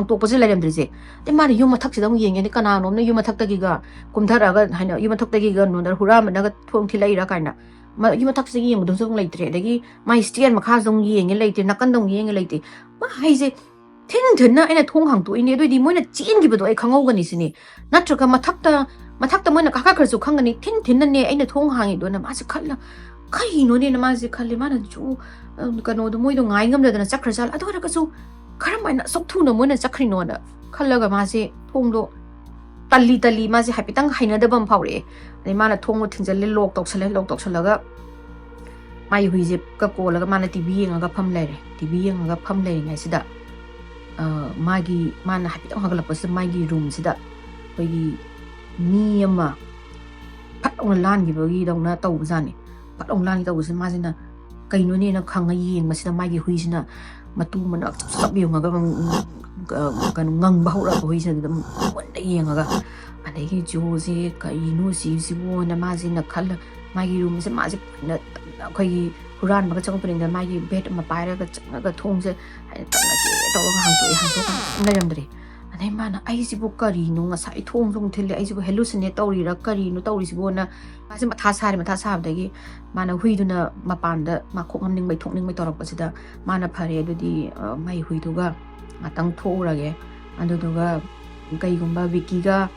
to ko je le ramdri je de mana yuma thak sidang yeng ne kana nom ne yuma thak ta gi ga kumthara ga haina yuma thak ta gi ga no dar hura ma na ga thong thilai ra kaina ꯃꯒꯤ ꯃꯊꯛꯁꯤꯗ ꯌꯦꯡꯕꯗꯁꯨ ꯑꯃꯨꯛ ꯂꯩꯇ꯭ꯔꯦ ꯑꯗꯒꯤ ꯃꯥꯏ stand ꯃꯈꯥꯁꯨ ꯑꯃꯨꯛ ꯌꯦꯡꯉꯦ ꯂꯩꯇ꯭ꯔꯦ ꯅꯥꯀꯟꯗ ꯑꯃꯨꯛ ꯌꯦꯡꯉꯦ ꯂꯩꯇꯦ ꯍꯩꯁꯦ ꯊꯤꯟ ꯑꯩꯅ ꯊꯣꯡ ꯍꯥꯡꯇꯣꯛꯏꯅꯦ ꯑꯗꯨꯏꯗꯤ ꯃꯣꯏꯅ ꯆꯦꯟꯈꯤꯕꯗꯣ ꯑꯩ ꯈꯪꯍꯧꯒꯅꯤ ꯁꯤꯅꯤ ꯅꯠꯇ꯭ꯔꯒ ꯃꯊꯛꯇ ꯃꯣꯏꯅ ꯀꯥꯈꯠꯈ꯭ꯔꯁꯨ ꯈꯪꯒꯅꯤ ꯊꯤꯟꯅꯅꯦ ꯑꯩꯅ ꯊꯣꯡ ꯍꯥꯡꯉꯤꯗꯣꯅ ꯃꯥꯁꯦ ꯈꯜꯂ ꯀꯩꯅꯣꯅꯦꯅ ꯃꯥꯁꯦ ꯈꯜꯂꯦ ꯃꯥꯅꯁꯨ ꯀꯩꯅꯣꯗꯣ ꯃꯣꯏꯗꯣ ꯉꯥꯏ ꯉꯝꯗꯗꯅ ꯆꯠꯈ꯭ꯔꯖꯥꯠꯂ ꯑꯗꯨ ꯑꯣꯏꯔꯒꯁꯨ ꯀꯔꯝꯍꯥꯏꯅ ꯑꯁꯨꯛ ꯊꯨꯅ ꯃꯣꯏꯅ ꯆꯠꯈ꯭ꯔꯤꯅꯣꯅ ꯈꯜꯂꯒ ꯃꯥꯁꯦ ꯊꯣꯡꯗꯣ ꯇꯜꯂꯤ ꯃꯥꯁꯦ ꯍꯥꯏꯐꯦꯠꯇꯪ ꯍꯩꯅꯗꯕ ꯑꯃ ꯐꯥꯎꯔꯛꯑꯦ ꯑꯗꯩ ꯃꯥꯅ ꯊꯣꯡꯗꯣ ꯊꯤꯟꯖꯜꯂꯦ ꯂꯣꯛ ꯇꯧꯁꯜꯂꯒ ꯃꯥꯒꯤ ꯍꯨꯏꯁꯦ ꯀꯣꯜꯂꯒ ꯃꯥꯅ ꯇꯤꯚꯤ yenganga ꯐꯝ ꯂꯩꯔꯦ ꯇꯤꯚꯤ yenganga ꯐꯝ ꯂꯩꯔꯤꯉꯩꯁꯤꯗ ꯃꯥꯅ ꯍꯥꯏꯐꯦꯠꯇꯪ ꯍꯧꯒꯠꯂꯛꯄꯁꯤꯗ ꯃꯥꯒꯤ ꯔꯨꯝꯁꯤꯗ ꯑꯩꯈꯣꯏꯒꯤ ꯃꯤ ꯑꯃ ꯐꯠ ꯂꯥꯎꯅ ꯂꯥꯟꯈꯤꯕꯒꯤꯗꯧꯅ ꯇꯧꯕꯖꯥꯠꯅꯤ ꯐꯠ ꯂꯥꯎꯅ ꯂꯥꯟꯈꯤ ꯇꯧꯕꯁꯤꯗ ꯃꯥꯁꯤꯅ ꯀꯩꯅꯣꯅꯦꯅ ꯈꯪꯉ ꯌꯦꯡꯕꯁꯤꯗ ꯃꯥꯒꯤ ꯍꯨꯏꯁꯤꯅ ꯃꯇꯨ ꯃꯅꯥꯛ ꯆꯞ ꯌꯦꯡꯉꯒ ꯀꯩꯅꯣ ꯉꯪꯕ ꯍꯧꯔꯛꯑꯕ ꯍꯨꯏꯁꯤꯅ ꯃꯨꯟꯅ ꯌꯦꯡꯉꯒ ꯑꯗꯒꯤ ꯖꯣꯁꯦ ꯀꯔꯤꯅꯣ ꯁꯤꯕꯣꯅ ꯃꯥꯁꯤꯅ ꯈꯜꯂ ꯃꯥꯒꯤ ꯔꯨꯝꯁꯦ ꯃꯥꯁꯦ ꯑꯩꯈꯣꯏꯒꯤ ꯍꯨꯔꯥꯟꯕꯒ ꯆꯪꯉꯛꯄꯅꯤꯅ ꯃꯥꯒꯤ ꯕꯦꯠ ꯑꯃ ꯄꯥꯏꯔꯒ ꯆꯪꯉꯒ ꯊꯣꯡꯁꯦ ꯇꯞꯅꯒꯦ ꯇꯧꯔꯒ ꯍꯥꯡꯇꯣꯛꯑꯒ ꯂꯩꯔꯝꯗ꯭ꯔꯦ ꯑꯗꯩ ꯃꯥꯅ ꯑꯩꯁꯤꯕꯨ ꯀꯔꯤꯅꯣ ꯉꯁꯥꯏ ꯊꯣꯡꯁꯨ ꯊꯤꯜꯂꯦ ꯑꯩꯁꯤꯕꯨ ꯍꯦꯂꯨꯁꯤꯅꯦꯠ ꯇꯧꯔꯤꯔꯥ ꯀꯔꯤꯅꯣ ꯇꯧꯔꯤꯁꯤꯕꯣꯅ ꯃꯥꯁꯦ ꯃꯊꯥ ꯁꯥꯕꯗꯒꯤ ꯃꯥꯅ ꯍꯨꯏꯗꯨꯅ ꯃꯄꯥꯟꯗ ꯃꯈꯣꯛ ꯉꯝꯅꯤꯡꯕꯩ ꯊꯣꯛꯅꯤꯡꯕꯩ ꯇꯧꯔꯛꯄꯁꯤꯗ ꯃꯥꯅ ꯐꯔꯦ ꯑꯗꯨꯗꯤ ꯃꯥꯏ ꯍꯨꯏꯗꯨꯒ ꯉꯥꯛꯇꯪ ꯊꯣꯛꯎꯔꯒꯦ ꯑꯗꯨꯗꯨꯒ ꯀꯩꯒꯨꯝꯕ ꯕꯤꯀꯤꯒ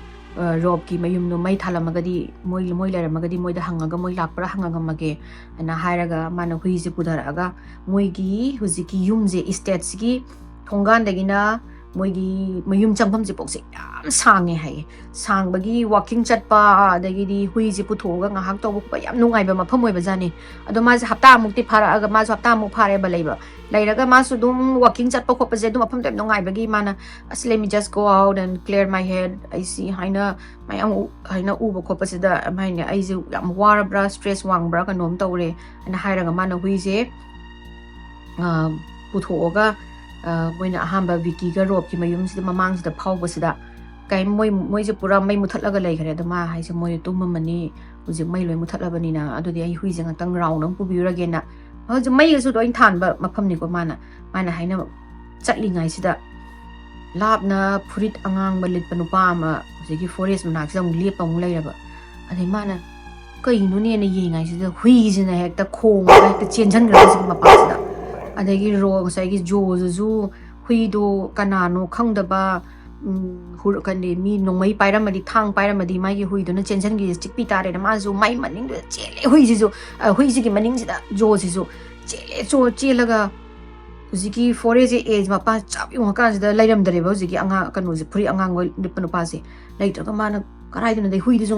ꯔꯣꯕꯀꯤ ꯃꯌꯨꯝꯗꯣ ꯃꯩ ꯊꯥꯜꯂꯝꯃꯒꯗꯤ ꯃꯣꯏ ꯂꯩꯔꯝꯃꯒꯗꯤ ꯃꯣꯏꯗ ꯍꯪꯉꯒ ꯃꯣꯏ ꯂꯥꯛꯄ꯭ꯔꯥ ꯍꯪꯉꯝꯃꯒꯦ ꯍꯥꯏꯅ ꯍꯥꯏꯔꯒ ꯃꯥꯅ ꯍꯨꯏꯁꯦ ꯄꯨꯊꯔꯛꯑꯒ ꯃꯣꯏꯒꯤ ꯍꯧꯖꯤꯛꯀꯤ ꯌꯨꯝꯁꯦ ꯏꯁꯇꯦꯠꯁꯤꯒꯤ ꯊꯣꯡꯒꯥꯟꯗꯒꯤꯅ ꯃꯣꯏꯒꯤ ꯃꯌꯨꯝ ꯆꯪꯐꯝꯁꯦ ꯄꯣꯛꯁꯦ ꯌꯥꯝ ꯁꯥꯡꯉꯦ ꯍꯥꯏꯌꯦ ꯁꯥꯡꯕꯒꯤ ꯋꯥꯀꯤꯡ ꯆꯠꯄ ꯑꯗꯒꯤꯗꯤ ꯍꯨꯏꯁꯦ ꯄꯨꯊꯣꯛꯑꯒ ꯉꯥꯏꯍꯥꯛ ꯇꯧꯕ ꯈꯣꯠꯄ ꯌꯥꯝ ꯅꯨꯡꯉꯥꯏꯕ ꯃꯐꯝ ꯑꯣꯏꯕꯖꯥꯠꯅꯤ ꯑꯗꯣ ꯃꯥꯁꯦ ꯍꯞꯇꯥꯃꯨꯛꯇꯤ ꯐꯥꯔꯛꯑꯒ ꯃꯥꯁꯨ ꯍꯞꯇꯥꯃꯨꯛ ꯐꯥꯔꯦꯕ ꯂꯩꯔꯒ ꯃꯥꯁꯨ ꯑꯗꯨꯝ ꯋꯥꯀꯤꯡ ꯆꯠꯄ ꯈꯣꯠꯄꯁꯦ ꯑꯗꯨꯝ ꯃꯐꯝꯗꯣ ꯌꯥꯝ ꯅꯨꯡꯉꯥꯏꯕꯒꯤ ꯃꯥꯅ as let me just go out and clear my head ꯑꯩꯁꯤ ꯍꯥꯏꯅ ꯃꯌꯥꯝ ꯍꯥꯏꯅ ꯎꯕ ꯈꯣꯠꯄꯁꯤꯗ ꯍꯥꯏꯅ ꯑꯩꯁꯦ ꯌꯥꯝ ꯋꯥꯔꯕ꯭ꯔꯥ ꯁ꯭ꯇ꯭ꯔꯦꯁ ꯋꯥꯡꯕ꯭ꯔꯥ ꯀꯩꯅꯣꯝ ꯇꯧꯔꯦ ꯍꯥꯏꯅ ꯍꯥꯏꯔꯒ ꯃꯥꯅ ꯍꯨꯏꯁꯦ ꯄꯨꯊꯣꯛꯑꯒ ꯃꯣꯏꯅ ꯑꯍꯥꯟꯕ ꯕꯤꯀꯤꯒ ꯔꯣꯕꯀꯤ ꯃꯌꯨꯝꯁꯤꯗ ꯃꯃꯥꯡꯁꯤꯗ ꯐꯥꯎꯕꯁꯤꯗ ꯃꯣꯏꯁꯦ ꯄꯨꯔꯥ ꯃꯩ ꯃꯨꯊꯠꯂꯒ ꯂꯩꯈ꯭ꯔꯦ ꯑꯗꯣ ꯃꯥ ꯍꯥꯏꯁꯦ ꯃꯣꯏ ꯇꯨꯝꯃꯝꯃꯅꯤ ꯍꯧꯖꯤꯛ ꯃꯩ ꯂꯣꯏ ꯃꯨꯊꯠꯂꯕꯅꯤꯅ ꯑꯗꯨꯗꯤ ꯑꯩ ꯍꯨꯏꯁꯦ ꯉꯥꯛꯇꯪ ꯔꯥꯎꯟ ꯑꯃ ꯄꯨꯕꯤꯔꯨꯔꯒꯦꯅ ꯍꯧꯖꯤꯛ ꯃꯩꯒꯁꯨ ꯂꯣꯏ ꯊꯥꯟꯕ ꯃꯐꯝꯅꯤꯀꯣ ꯃꯥꯅ ꯍꯥꯏꯅ ꯆꯠꯂꯤꯉꯩꯁꯤda ꯂꯥꯞꯅ ꯐꯨꯔꯤꯠ ꯑꯉꯥꯡꯕ ꯂꯤꯠꯄ ꯅꯨꯄꯥ ꯑꯃ ꯍꯧꯖꯤꯛꯀꯤ ꯐꯣꯔꯦꯁ ꯃꯅꯥꯛꯁꯤꯗ ꯑꯃꯨꯛ ꯂꯦꯞꯄ ꯑꯃꯨꯛ ꯂꯩꯔꯕ ꯑꯗꯩ ꯃꯥꯅ ꯀꯩꯅꯣꯅꯦꯅ ꯌꯦꯡꯉꯩꯁꯤꯗ ꯍꯨꯏꯁꯤꯅ ꯍꯦꯛꯇ ꯈꯣꯡꯉꯒ ꯍꯦꯛꯇ ꯆꯦꯟꯁꯤꯟꯈ꯭ꯔꯕ ꯍꯧꯖꯤꯛꯀꯤ ꯃꯄꯥꯁꯤꯗ ꯑꯗꯒꯤ ꯉꯁꯥꯏꯒꯤ ꯖꯣꯗꯨꯁꯨ ꯍꯨꯏꯗꯣ ꯀꯅꯥꯅꯣ ꯈꯪꯗꯕ ꯃꯤ ꯅꯣꯡꯃꯩ ꯄꯥꯏꯔꯝꯃꯗꯤ ꯊꯥꯡ ꯄꯥꯏꯔꯝꯃꯗꯤ ꯃꯥꯒꯤ ꯍꯨꯏꯗꯨꯅ ꯆꯦꯟꯁꯤꯟꯈꯤꯁꯦ ꯆꯤꯛꯄꯤ ꯇꯥꯔꯦꯅ ꯃꯥꯁꯨ ꯃꯥꯏ ꯃꯅꯤꯡꯗꯨꯗ ꯆꯦꯜꯂꯦ ꯍꯨꯏꯁꯤꯒꯤ ꯃꯅꯤꯡꯁꯤꯗ ꯖꯣꯁꯤꯁꯨ ꯆꯦꯜꯂꯒ ꯍꯧꯖꯤꯛꯀꯤ ꯐꯣꯔꯦꯁꯁꯦ ꯑꯦꯖ ꯃꯄꯥ ꯆꯞ ꯌꯨꯡꯉꯀꯥꯟꯁꯤꯗ ꯂꯩꯔꯝꯗ꯭ꯔꯦꯕ ꯍꯧꯖꯤꯛꯀꯤ ꯀꯩꯅꯣꯁꯦ ꯐꯨꯔꯤꯠ ꯑꯉꯥꯡꯕ ꯂꯤꯠꯄ ꯅꯨꯄꯥꯁꯦ ꯂꯩꯇ꯭ꯔꯒ ꯃꯥꯅ ꯀꯗꯥꯏꯗꯅꯣꯗꯩ ꯍꯨꯏꯗꯨꯁꯨ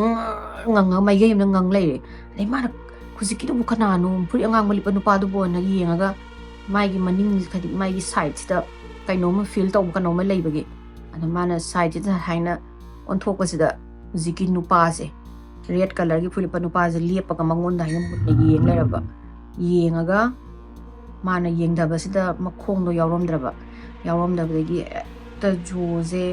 ꯉꯪꯉꯒ ꯃꯥꯏꯒꯩ ꯑꯃꯅ ꯉꯪ ꯂꯩꯔꯦ ꯑꯗꯩ ꯃꯥꯅ ꯍꯧꯖꯤꯛꯀꯤꯗꯨꯕꯨ ꯀꯅꯥꯅꯣ ꯐꯨꯔꯤꯠ ꯑꯉꯥꯡꯕ ꯂꯤꯠꯄ ꯅꯨꯄꯥꯗꯨꯕꯨꯅ ꯌꯦꯡꯉꯒ ꯃꯥꯒꯤ ꯃꯅꯤꯡ ꯍꯥꯏꯗꯤ ꯃꯥꯒꯤ ꯁꯥꯏꯗꯁꯤꯗ ꯀꯩꯅꯣꯝꯃ ꯐꯤꯜ ꯇꯧꯕ ꯀꯩꯅꯣꯝꯃ ꯂꯩꯕꯒꯤ ꯑꯗꯣ ꯃꯥꯅ ꯁꯥꯏꯗꯁꯤꯗ ꯍꯥꯏꯅ ꯑꯣꯟꯊꯣꯛꯄꯁꯤꯗ ꯍꯧꯖꯤꯛꯀꯤ ꯅꯨꯄꯥꯁꯦ ꯔꯦꯗ ꯀꯂꯔꯒꯤ ꯐꯨꯔꯤꯠ ꯂꯤꯠꯄ ꯅꯨꯄꯥꯁꯦ ꯂꯦꯞꯄꯒ ꯃꯉꯣꯟꯗ ꯍꯥꯏꯅ ꯃꯨꯟꯅ ꯌꯦꯡ ꯂꯩꯔꯕ ꯌꯦꯡꯉꯒ ꯃꯥꯅ ꯌꯦꯡꯗꯕꯁꯤꯗ ꯃꯈꯣꯡꯗꯣ ꯌꯥꯎꯔꯝꯗꯕꯗꯒꯤ ꯍꯦꯛꯇ ꯖꯣꯁꯦ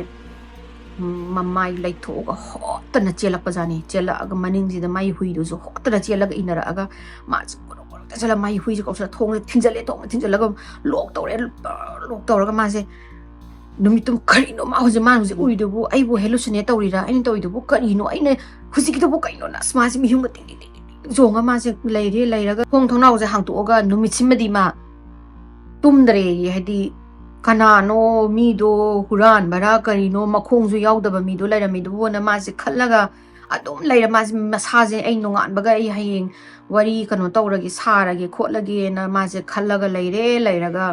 ꯃꯃꯥꯏ ꯂꯩꯊꯣꯛꯑꯒ ꯍꯣꯠꯇꯅ ꯆꯦꯜꯂꯛꯄꯖꯥꯠꯅꯤ ꯆꯦꯜꯂꯛꯑꯒ ꯃꯅꯤꯡꯁꯤꯗ ꯃꯥꯏ ꯍꯨꯏꯗꯨꯁꯨ ꯍꯣꯠꯇꯅ ꯆꯦꯜꯂꯒ ꯏꯟꯅꯔꯛꯑꯒ ꯃꯥꯁꯦ ꯆꯠꯂ ꯃꯥꯏ ꯍꯨꯏꯁꯦ ꯀꯧꯁꯜꯂ ꯊꯣꯡꯁꯦ ꯊꯤꯟꯖꯜꯂꯒ ꯂꯣꯛ ꯇꯧꯔꯒ ꯃꯥꯁꯦ ꯅꯨꯃꯤꯠꯇꯨ ꯀꯔꯤꯅꯣ ꯃꯥꯅ ꯍꯧꯖꯤꯛ ꯎꯔꯤꯗꯨꯕꯨ ꯑꯩꯕꯨ ꯍꯦꯂꯨꯁꯤꯅꯦꯠ ꯇꯧꯔꯤꯔꯥ ꯑꯩꯅ ꯇꯧꯔꯤꯗꯨꯕꯨ ꯀꯔꯤꯅꯣ ꯑꯩꯅ ꯍꯧꯖꯤꯛꯀꯤꯗꯨꯕꯨ ꯀꯩꯅꯣ ꯑꯁ ꯃꯥꯁꯦ ꯃꯤꯍꯨꯝꯒ ꯇꯤꯡ ꯆꯣꯡꯉ ꯃꯥꯁꯦ ꯂꯩꯔꯒ ꯊꯣꯡ ꯊꯣꯡꯅꯥꯎꯁꯦ ꯍꯥꯡꯇꯣꯛꯑꯒ ꯅꯨꯃꯤꯠꯁꯤꯃꯗꯤ ꯃꯥ ꯇꯨꯝꯗ꯭ꯔꯦ ꯍꯥꯏꯗꯤ ꯀꯅꯥꯅꯣ ꯃꯤꯗꯣ ꯍꯨꯔꯥꯟꯕꯔꯥ ꯀꯔꯤꯅꯣ ꯃꯈꯣꯡꯁꯨ ꯌꯥꯎꯗꯕ ꯃꯤꯗꯣ ꯂꯩꯔꯝꯃꯤꯗꯨꯕꯨꯅ ꯃꯥꯁꯦ ꯈꯜꯂꯒ ꯑꯗꯨꯝ ꯂꯩꯔ ꯃꯥꯁꯦ ꯃꯁꯥꯁꯦ ꯑꯩ ꯅꯣꯡꯉꯥꯟꯕꯒ ꯑꯩ ꯍꯌꯦꯡ ꯋꯥꯔꯤ ꯀꯩꯅꯣ ꯇꯧꯔꯒꯦ ꯁꯥꯔꯒꯦ ꯈꯣꯠꯂꯒꯦꯅ ꯃꯥꯁꯦ ꯈꯜꯂꯒ ꯂꯩꯔꯒ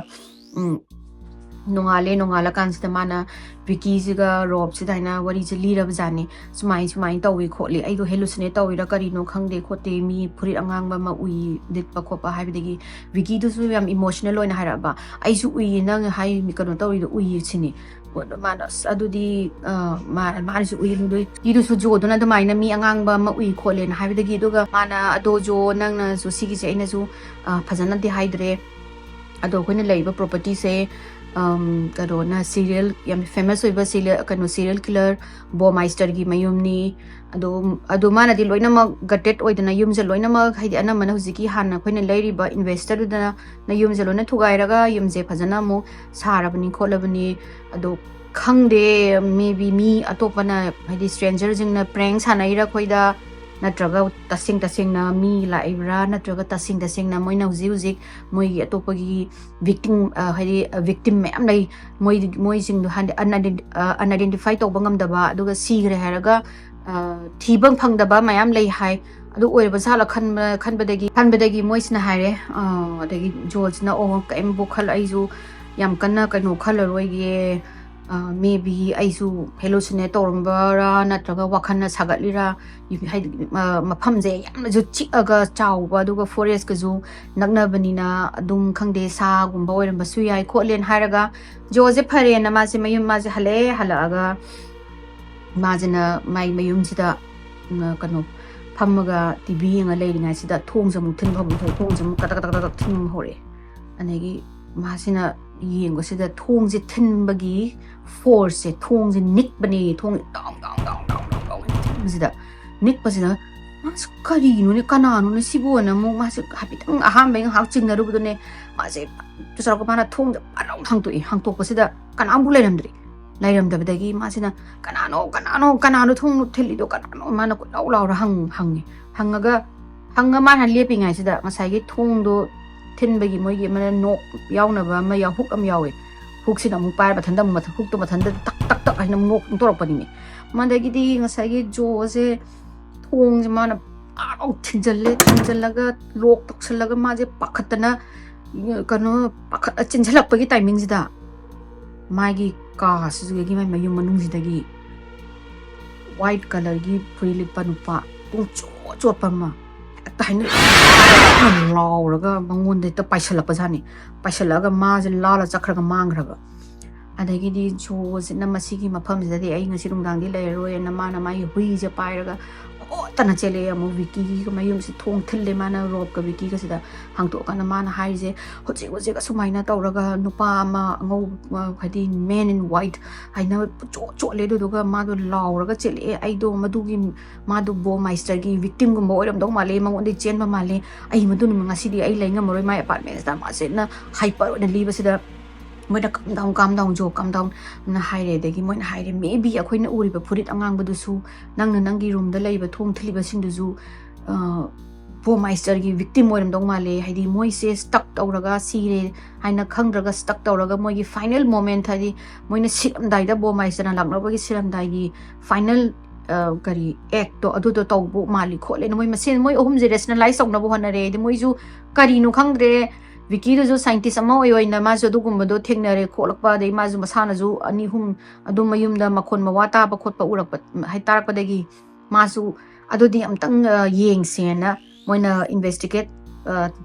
ꯅꯣꯡꯉꯥꯜꯂꯀꯥꯟꯁꯤꯗ ꯃꯥꯅ ꯕꯤꯀꯤꯁꯤꯒ ꯔꯣꯕꯁꯤꯗ ꯍꯥꯏꯅ ꯋꯥꯔꯤꯁꯦ ꯂꯤꯔꯕꯖꯥꯠꯅꯤ ꯁꯨꯃꯥꯏꯅ ꯇꯧꯏ ꯈꯣꯠꯂꯤ ꯑꯩꯗꯣ ꯍꯦꯂꯨꯁꯤꯅꯦꯠ ꯇꯧꯔꯤꯔꯥ ꯀꯔꯤꯅꯣ ꯈꯪꯗꯦ ꯈꯣꯠꯇꯦ ꯃꯤ ꯐꯨꯔꯤꯠ ꯑꯉꯥꯡꯕ ꯑꯃ ꯎꯏ ꯂꯤꯠꯄ ꯈꯣꯠꯄ ꯍꯥꯏꯕꯗꯒꯤ ꯕꯤꯀꯤꯗꯨꯁꯨ ꯌꯥꯝ ꯏꯃꯣꯁꯅꯦꯜ ꯑꯣꯏꯅ ꯍꯥꯏꯔꯛꯑꯕ ꯑꯩꯁꯨ ꯎꯏ ꯅꯪ ꯍꯥꯏ ꯀꯩꯅꯣ ꯇꯧꯔꯤꯗꯣ ꯎꯏ ꯁꯤꯅꯤ ꯃꯥꯅ ꯑꯁ ꯑꯗꯨꯗꯤ ꯃꯥꯅꯁꯨ ꯎꯏ ꯕꯤꯀꯤꯗꯨꯁꯨ ꯖꯣꯗꯨꯅ ꯑꯗꯨꯃꯥꯏꯅ ꯃꯤ ꯑꯉꯥꯡꯕ ꯑꯃ ꯎꯏ ꯈꯣꯠꯂꯦꯅ ꯍꯥꯏꯕꯗꯒꯤ ꯑꯗꯨꯒ ꯃꯥꯅ ꯑꯗꯣ ꯖꯣ ꯅꯪꯅꯁꯨ ꯁꯤꯒꯤꯁꯦ ꯑꯩꯅꯁꯨ ꯐꯖꯅꯗꯤ ꯍꯥꯏꯗ꯭ꯔꯦ ꯑꯗꯣ ꯑꯩꯈꯣꯏꯅ ꯂꯩꯔꯤꯕ ꯄ꯭ꯔꯣꯄꯔꯇꯤꯁꯦ ꯀꯩꯅꯣꯅ ꯁꯤꯔꯤꯌꯦꯜ ꯌꯥꯝ ꯐꯦꯃꯁ ꯑꯣꯏꯕ ꯁꯤꯔꯤꯌꯦꯜ ꯀꯤꯂꯔ ꯕꯣꯃꯥꯏꯁꯇꯔꯒꯤ ꯃꯌꯨꯝꯅꯤ ꯑꯗꯣ ꯃꯥꯅꯗꯤ ꯂꯣꯏꯅꯃꯛ ꯒꯇꯦꯠ ꯑꯣꯏꯗꯅ ꯌꯨꯝꯁꯦ ꯂꯣꯏꯅꯃꯛ ꯍꯥꯏꯗꯤ ꯑꯅꯝꯕꯅ ꯍꯧꯖꯤꯛꯀꯤ ꯍꯥꯟꯅ ꯑꯩꯈꯣꯏꯅ ꯂꯩꯔꯤꯕ ꯏꯟꯚꯦꯁꯇꯔꯗꯨꯗꯅ ꯌꯨꯝꯁꯦ ꯂꯣꯏꯅ ꯊꯨꯒꯥꯏꯔꯒ ꯌꯨꯝꯁꯦ ꯐꯖꯅ ꯑꯃꯨꯛ ꯁꯥꯔꯕꯅꯤ ꯈꯣꯠꯂꯕꯅꯤ ꯑꯗꯣ ꯈꯪꯗꯦ ꯃꯦꯕꯤ ꯃꯤ ꯑꯇꯣꯞꯄꯅ ꯍꯥꯏꯗꯤ ꯁ꯭ꯇ꯭ꯔꯦꯟꯖꯔꯁꯤꯡꯅ ꯄ꯭ꯔꯦꯡ ꯁꯥꯟꯅꯩꯔ ꯑꯩꯈꯣꯏꯗ नत्रगा तसिंग मी लाइब्रा नत्रगा तसिंग मोइना हुजिक मोइ अतोपगी विक्टिम हाइदि विक्टिम मैम लै मोइ सिंग अनआइडेंटिफाई तौबा ngамदबा अदुगा सीग्रे हारगा थीबं फंगदबा मैम लै हाय अदु ओइरबा साला खनबदगी मोइसना हारे अदगी जॉर्जना ओ कैम बोखल आइजु याम कन्ना कनो खलरोइगे maybe aisu hallucinate तौरंबरा नत्रगा वखन्ना सागतलिरा मफमजे यामना जु चिअगा चाउबा दुगा फॉरेस्ट कजु नगनबनिना अदुम खंगदे सा गुंबा ओइरंबसु याय खोलेन हारगा जोजे फरेना मासे मयुम मासे हलागा माजना माई मयुमसिदा कनो फमगा टीवी यंगा लेरिङासिदा थोंजमु थिनभम थोंजमु कतकतकतक थिनम होरे अनेगी मासिना येंगसिदा थोंजे थिनबगी फोर्स से थोंजे निकबने थोंग down down down down down थिनबसिदा निकबसिदा मास करिनुने कनानुने सिबोना मु मासे हापितंग अहामबे हाक चिंगरुबदुने मासे तुसरको माना थोंजे पाराउ हांतोपसिदा कनामबु लेरमद्रि लाइरमदबदगी मासिना कनानो थोंग थिलिदो कनानो माना को लाउलाउरा हंगा माना लेपिङाइसिदा मसाइगे थोंदो थिनबगी मोइगे माने नोक याउनबा मा या हुक अम यावे हुक सिना मु पार मथंदा हुक तो मथंदा तक तक तक हाइना नोक तोरपनिने मादगिदी ngसाइगे जोसे थोंजे माना आउ थिनजल्लगा लोक तक्सलगा माजे पाखतना कनो पाखत चिनझलकपगी टाइमिंग सिदा मागी कासुगी माई मयुम मनुंगसिदगी व्हाइट कलर की फुरिलिपा नुपा चोचोपमा ताइन लाउरगा मंगोंदे त पाइसलपजानी पाइसलगा माजे लाला चखरगा मांग्रगा अदगिदी जोजना मसिगी मफमसिददी आई ngasi रुंगांगदी लेरोय न माना माई हुइजे पाइरगा तना चले अमु विकी को मयुम से थोंग थिल्ले माना रोप का विकी का सिदा हांगतो काना माना हाइजे होजे का सुमाइना तौरगा नुपा मा ngौ हाइदि मैन इन व्हाइट हाइना चोले दुगा मादो लाउरगा चले आइदो मदुगी मादो बो माइस्टर की विक्टिम गुम ओइरम दौ माले मंगोंदे चेन माले आई मदुनि ngasiदी आई लाइंगा मरोय माय अपार्टमेंट दा मासे ना हाइपर ओइना लीबसिदा मोइना काम डाउन जो काम डाउन ना हाइरे देगी मोइना हाइरे मेबी अखोइना उरिबा फुरित अंगांगबदुसु नंगना नंगी रूम दा लेबा थोंग थिलिबा सिंदुजु बो माइस्टर की विक्टिम ओइरम दौ माले हाइदि मोइसे स्टक तौरगा सीरे हाइना खंगरगा स्टक तौरगा मोइगी फाइनल मोमेंट हाइदि मोइना सिरमदाइदा बो माइस्टर लाकनबगी सिरमदाइगी फाइनल करी एक तो अदुदो तौबो माली खोले मोइ मसेन मोइ ओहुम जे रेशनलाइज तौनबो हनरे दि मोइजु करिनु खंगद्रे विकी जो साइंटिस्ट अमा ओइना माजु दुगुमबदो थेंगनरे खोलकपा दे माजु मसानाजु अनि हुम अदु मयुमदा मखोन मवाता बखोटपा उरकपा हाइ तारकपदगी माजु अदुदि अमतंग येंगसेना मोइना इन्वेस्टिगेट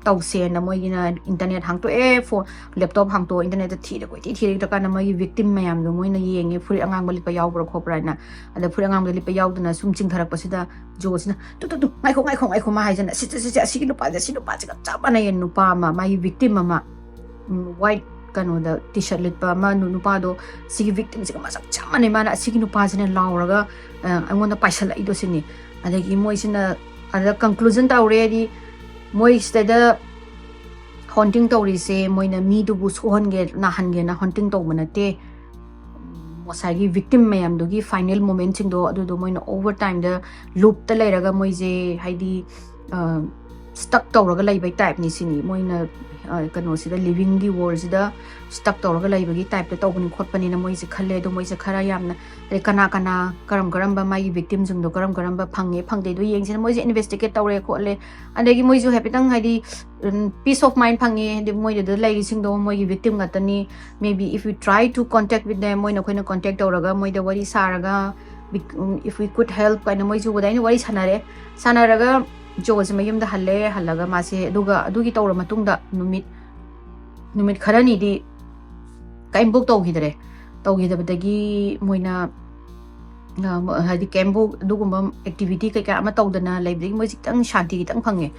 तौसेना मोइगिना इंटरनेट हांगतो फोन लैपटॉप हांगतो इंटरनेट थीरे कोइ थीरे तकाना मोइ विक्टिम मयाम दो मोइना येंगे फुरि अंगांग बलिपा यावब्रा खोपराना अदा फुरि अंगांग बलिपा यावदना सुम चिंगथरकपसिदा जोसना तु माइखो मा हाइजना सिगी नुपा चिका चाबाना ये नुपा मा माइ विक्टिम मा व्हाइट कनो द टी शर्ट लिपा मा नुपा दो सिगी विक्टिम सिगा मसक चामाने माना सिगी नुपा सिने लाउरगा अंगोंदा पाइसला इदो सिनी अदगी मोइसिना अदा कंक्लूजन ताउरेदी मोइस्तेदा हॉन्टिंग तौरीसे मोइना मीदुबु सोहनगे नाहनगे ना हॉन्टिंग तौबनते मोसागी विक्टिम मैमदुगी फाइनल मोमेंट सिंगदो अदुदो मोइना ओवर टाइम द लूप त लेरगा मोइजे हाइदी स्टक तौरगा लैबै टाइप नि सिनी मोइना कनो सिदा लिविंग गी वर्ल्ड सिदा स्टक तौरगा लैबगी टाइप त तौबनि खोटपनि ना मोइसे खले दो मोइसे खरा यामना कना करम माई विक्टिम जिंगदो करम फंगे दो येंगसिना मोइसे इन्वेस्टिगेट तौरे खोले अदगी मोइजु हैपितंग हाइदी पीस ऑफ माइंड फंगे दे मोइदो लैगी सिंगदो मोइगी विक्टिम गतनी maybe if we try to contact with them मोइना खोइना कांटेक्ट तौरगा मोइदा वरी सारगा इफ वी कुड हेल्प काइना मोइजु वदाइना वरी सानारगा जोसे मयुमदा हल्लगा मासे अदुगी तौर मतुंगदा नुमित खरनीदी कैम्बुक तौगिदबदगी मोइना हाइदी कैम्बुक दुगुम्बा एक्टिविटी कैका अमा तौदना लैबदगी मोइ जितंग शांति गितंग फंगे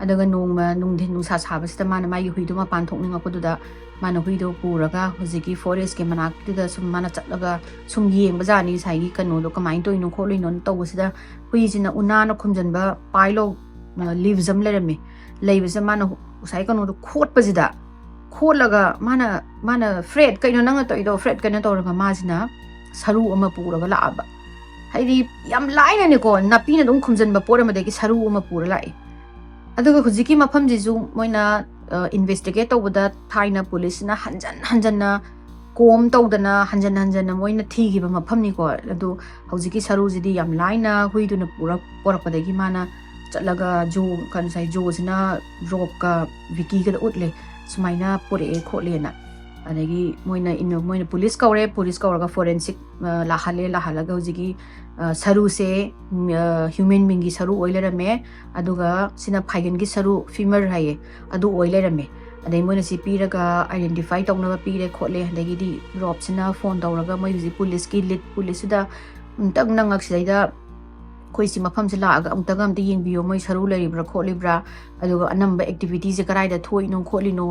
अदगा नोंमा नुंधिन नुंसा साबसिदा माना माई हुइदो मपान थोकनिंगपदुदा माना हुइदो पुरगा हुजिकी फॉरेस्ट के मनाक्तिदा सुम माना चटलगा सुम येंगबजानी साइगी कनोदो कमाइन तोइनो खोलिनो तौबसिदा हुइजिना उनाना खुमजनबा पाइलो लीव्स अम लेरमे लैबसे माना उसाइ कनोदो खोटपजिदा खोलगा माना फ्रेड कइनो नंगा तोइदो फ्रेड कइनो तौरगा माजिना सरू अमा पुरगा लाबा haidi yam laina ne ko napina dum khumjan ba pora madagi saru uma pura lai aduga hujiki mafam jisu moina investigate tawda thaina police na hanjan na kom tawdana hanjan moina thigi ba mafam ni ko adu hujiki saru jidi yam laina hui du na pura pora padagi mana chatlaga jo kan sai jo sina rob ka wiki ka utle sumaina pore khole na adagi moina police kauraga forensic la halaga hujiki saru se human being gi saru oilera me aduga sina phaigen gi saru femur haye adu oilera me adai moina si piraga identify tawna ba pire khole adagi di rob sina phone tawraga moi hujiki police ki lead police da tang nangak sidaida koi si mafam se la aga amtaga amta yengbiyo moi saru laribra kholibra aduga anamba activity se karai da thoi no kholi no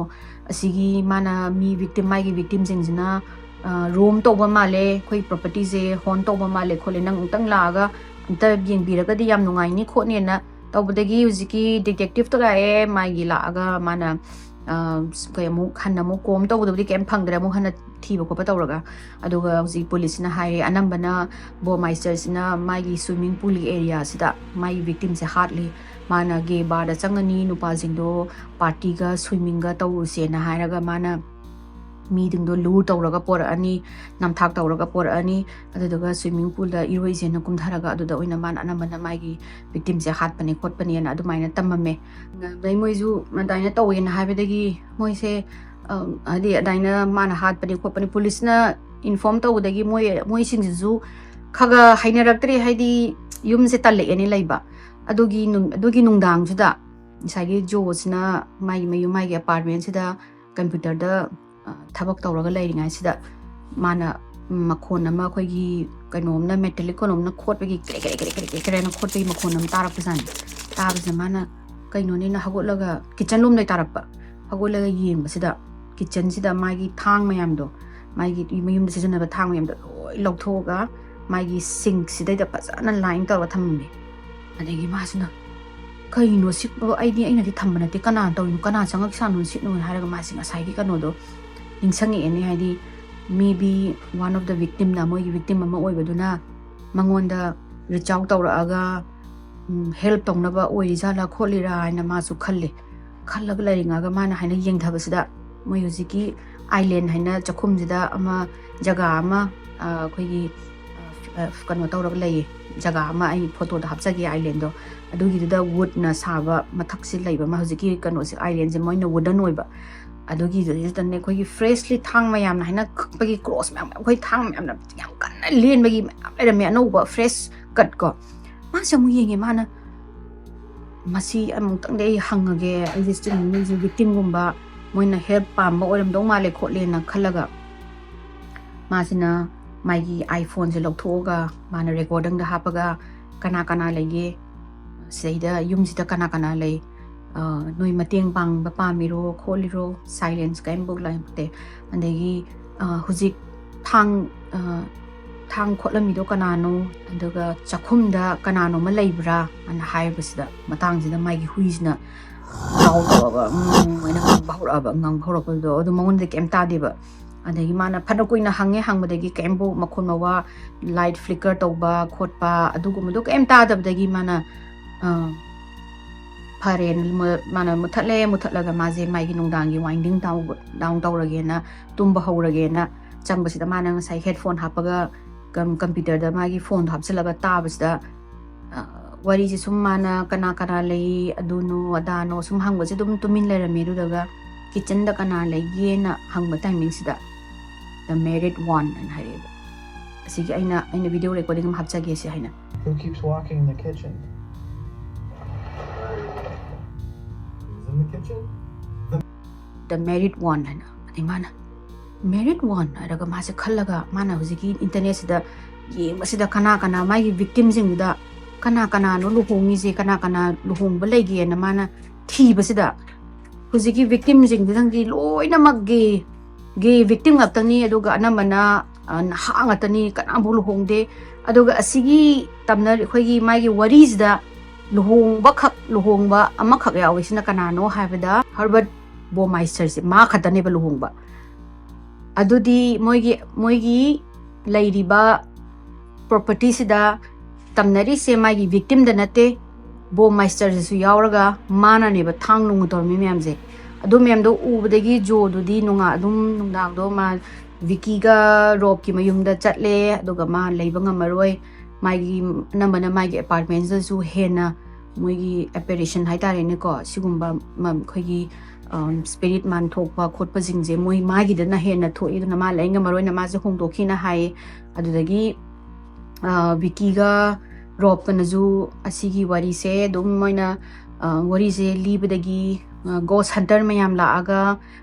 asigi mana mi victim mai gi victim jingna room to ba male koi property se hon to ba male khole nang tang la aga amta yengbiraga di yam nungai ni khone na tawbadagi hujiki detective to ga e mai gi la aga mana kaya mo hanna mo kom to bududi kem phangdra mo hanna thiba ko patawraga aduga hujik police na hai anambana bo meisters na mai swimming pool area sida mai victim se hardly mana ge bar da changani nupa jingdo party ga swimming ga tawu se na hairaga mana meeting do lu tawraga por ani namthak tawraga por ani aduga swimming pool da iroi je na kumtharaga aduda oina man anambana mai victim se hat pani khot pani na adumaina tamame dai moizu madaina tawi na habedagi moise adi adaina mana hat pani khot pani police na inform tawdagi moi singju khaga hainaraktre haidi yum se talle ani laiba adugi nungdang juda sagi josna mai gi apartment sida computer da tabak tawraga lairingai sida mana makhon ama khoi gi kainom na metallic konom na khot bagi kre na khot bagi makhon am tarak pisan tabse mana kaino ni na hagolaga kitchen room dai tarak pa hagolaga yem sida kitchen sida magi thang mayam do magi mayum de sejana ba thang mayam do loi lokthoga magi sink sida da pasana line tawa thamme adegi masina kaino sikbo aidi aina di thambana te kana tawinu kana changak sanu sinu haraga masinga sai gi kano do ningsangi ene haidi maybe one of the victim na moi victim ama oi baduna mangonda reach out tawraga help tongna ba oi jala kholira na ma su khallaga laringa ga mana haina yengthaba sida moi hujiki island haina chakhum jida ama jaga ama khoi gi kano tawraga lai jaga ama ai photo da hapchagi island do adugi da wood na saba mathak si laiba ma hujiki kano si island je moina wooden oiba adugi jitane khoi freshly thang mayam na haina khakpagi cross mayam khoi thang mayam na yam kanna len bagi era me no ba fresh cut ko ma samu yenge mana masi amung tang dei hangage existing music victim gumba moina help pam ba oram dong male khole na khalaga masina magi iphone je lokthoga mana recording da hapaga kana lege seida yum sida kana lei noi mateng pang ba pamiro kholiro silence game book line te andegi hujik thang khotlami do kanano aduga chakhumda kanano ma leibra an haibasida matang jida mai gi huisna hawba ina bahura ba ngang bahura ko do adu mangun de kem ta deba adegi mana phana koina hangbadagi kembo makhon mawa light flicker toba khotpa adugum do kem ta dabdagi mana Paren mana muthatlaga maje mai gi nungdangi winding down tawrage na tumba hawrage na changbasida mana ngasai headphone hapaga computer da magi phone hapsalaga tabasida wari ji sum mana kana lei aduno adano sum hangba ji dum tumin lerame daga kitchen da kana lei na hangba timing sida the married one and hare asigi aina video recording hapchage si haina who keeps walking in the kitchen in the kitchen the married one hana ani mana married one araga mase khallaga mana hujiki internet sida yengba kana mai victim jing da kana no luhongi je kana luhong ba lege na mana thiba sida hujiki victim jing dangi loina magge ge victim ngaptani aduga anamana ha ngatani kana bu luhongde aduga asigi tamna khoigi mai gi worries da luhongba amakhak yawisina kanano haibada Harvard Bomeister se ma khatane ba luhongba adudi moigi lairiba property sida tamnari se magi victim da nate bo meister su yauraga mana ne ba thang nung tor mi mem je adu mem do ubadagi jo du di nunga dum nungdang do ma Vicky ga rob ki mayum da chatle aduga ma leiba ngamaroi magi nambana magi apartments da su hena moigi apparition haitare ne ko sigumba mam khogi spirit man thokpa khotpa jingje moi magi da na hena thoi na ma lenga maroi na ma je hong dokhi na hai adudagi Vicky ga rob kana ju asigi wari se dum moina wari se libadagi ghost hunter mayam la aga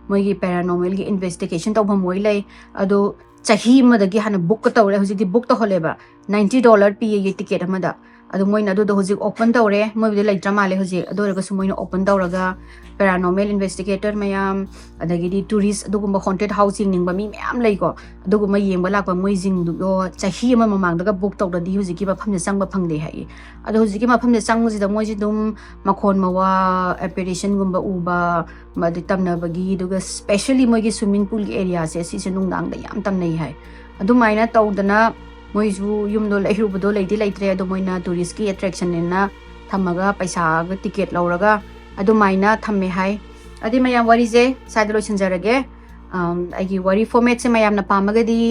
moigi paranormal gi investigation tawba moi lay ado chahi madagi hana book ka tawre hojidi book to holeba $90 pi ye ticket amada ado moina ado hojik open tawre moi bi lai tramale hoji ado raga su moina open tawraga paranormal investigator mayam adagi di tourist ado gumba haunted housing ningba mi mayam lai ko ado gumba yengba lakba moi jing do chahi ma mamang daga book tawda di hojiki ba phamne sangba phangde hai ado hojiki ma phamne sang ji da moi ji dum makhon mawa apparition gumba uba madi tamnaba gi duga specially moi gi swimming pool gi area se si se nungdang da yam tamnai hai adu maina tawdana moi ju yum do lai ru do lai di lai tre ado moina tourist ki attraction na thamaga paisa ga ticket lauraga adu maina thamme hai adi mayam wari je sadro chinjarage aigi wari format se mayam na pamagadi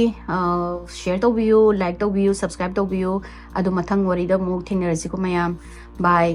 share to view like to view subscribe to view adu mathang wari da mu thingnarasi ko mayam bye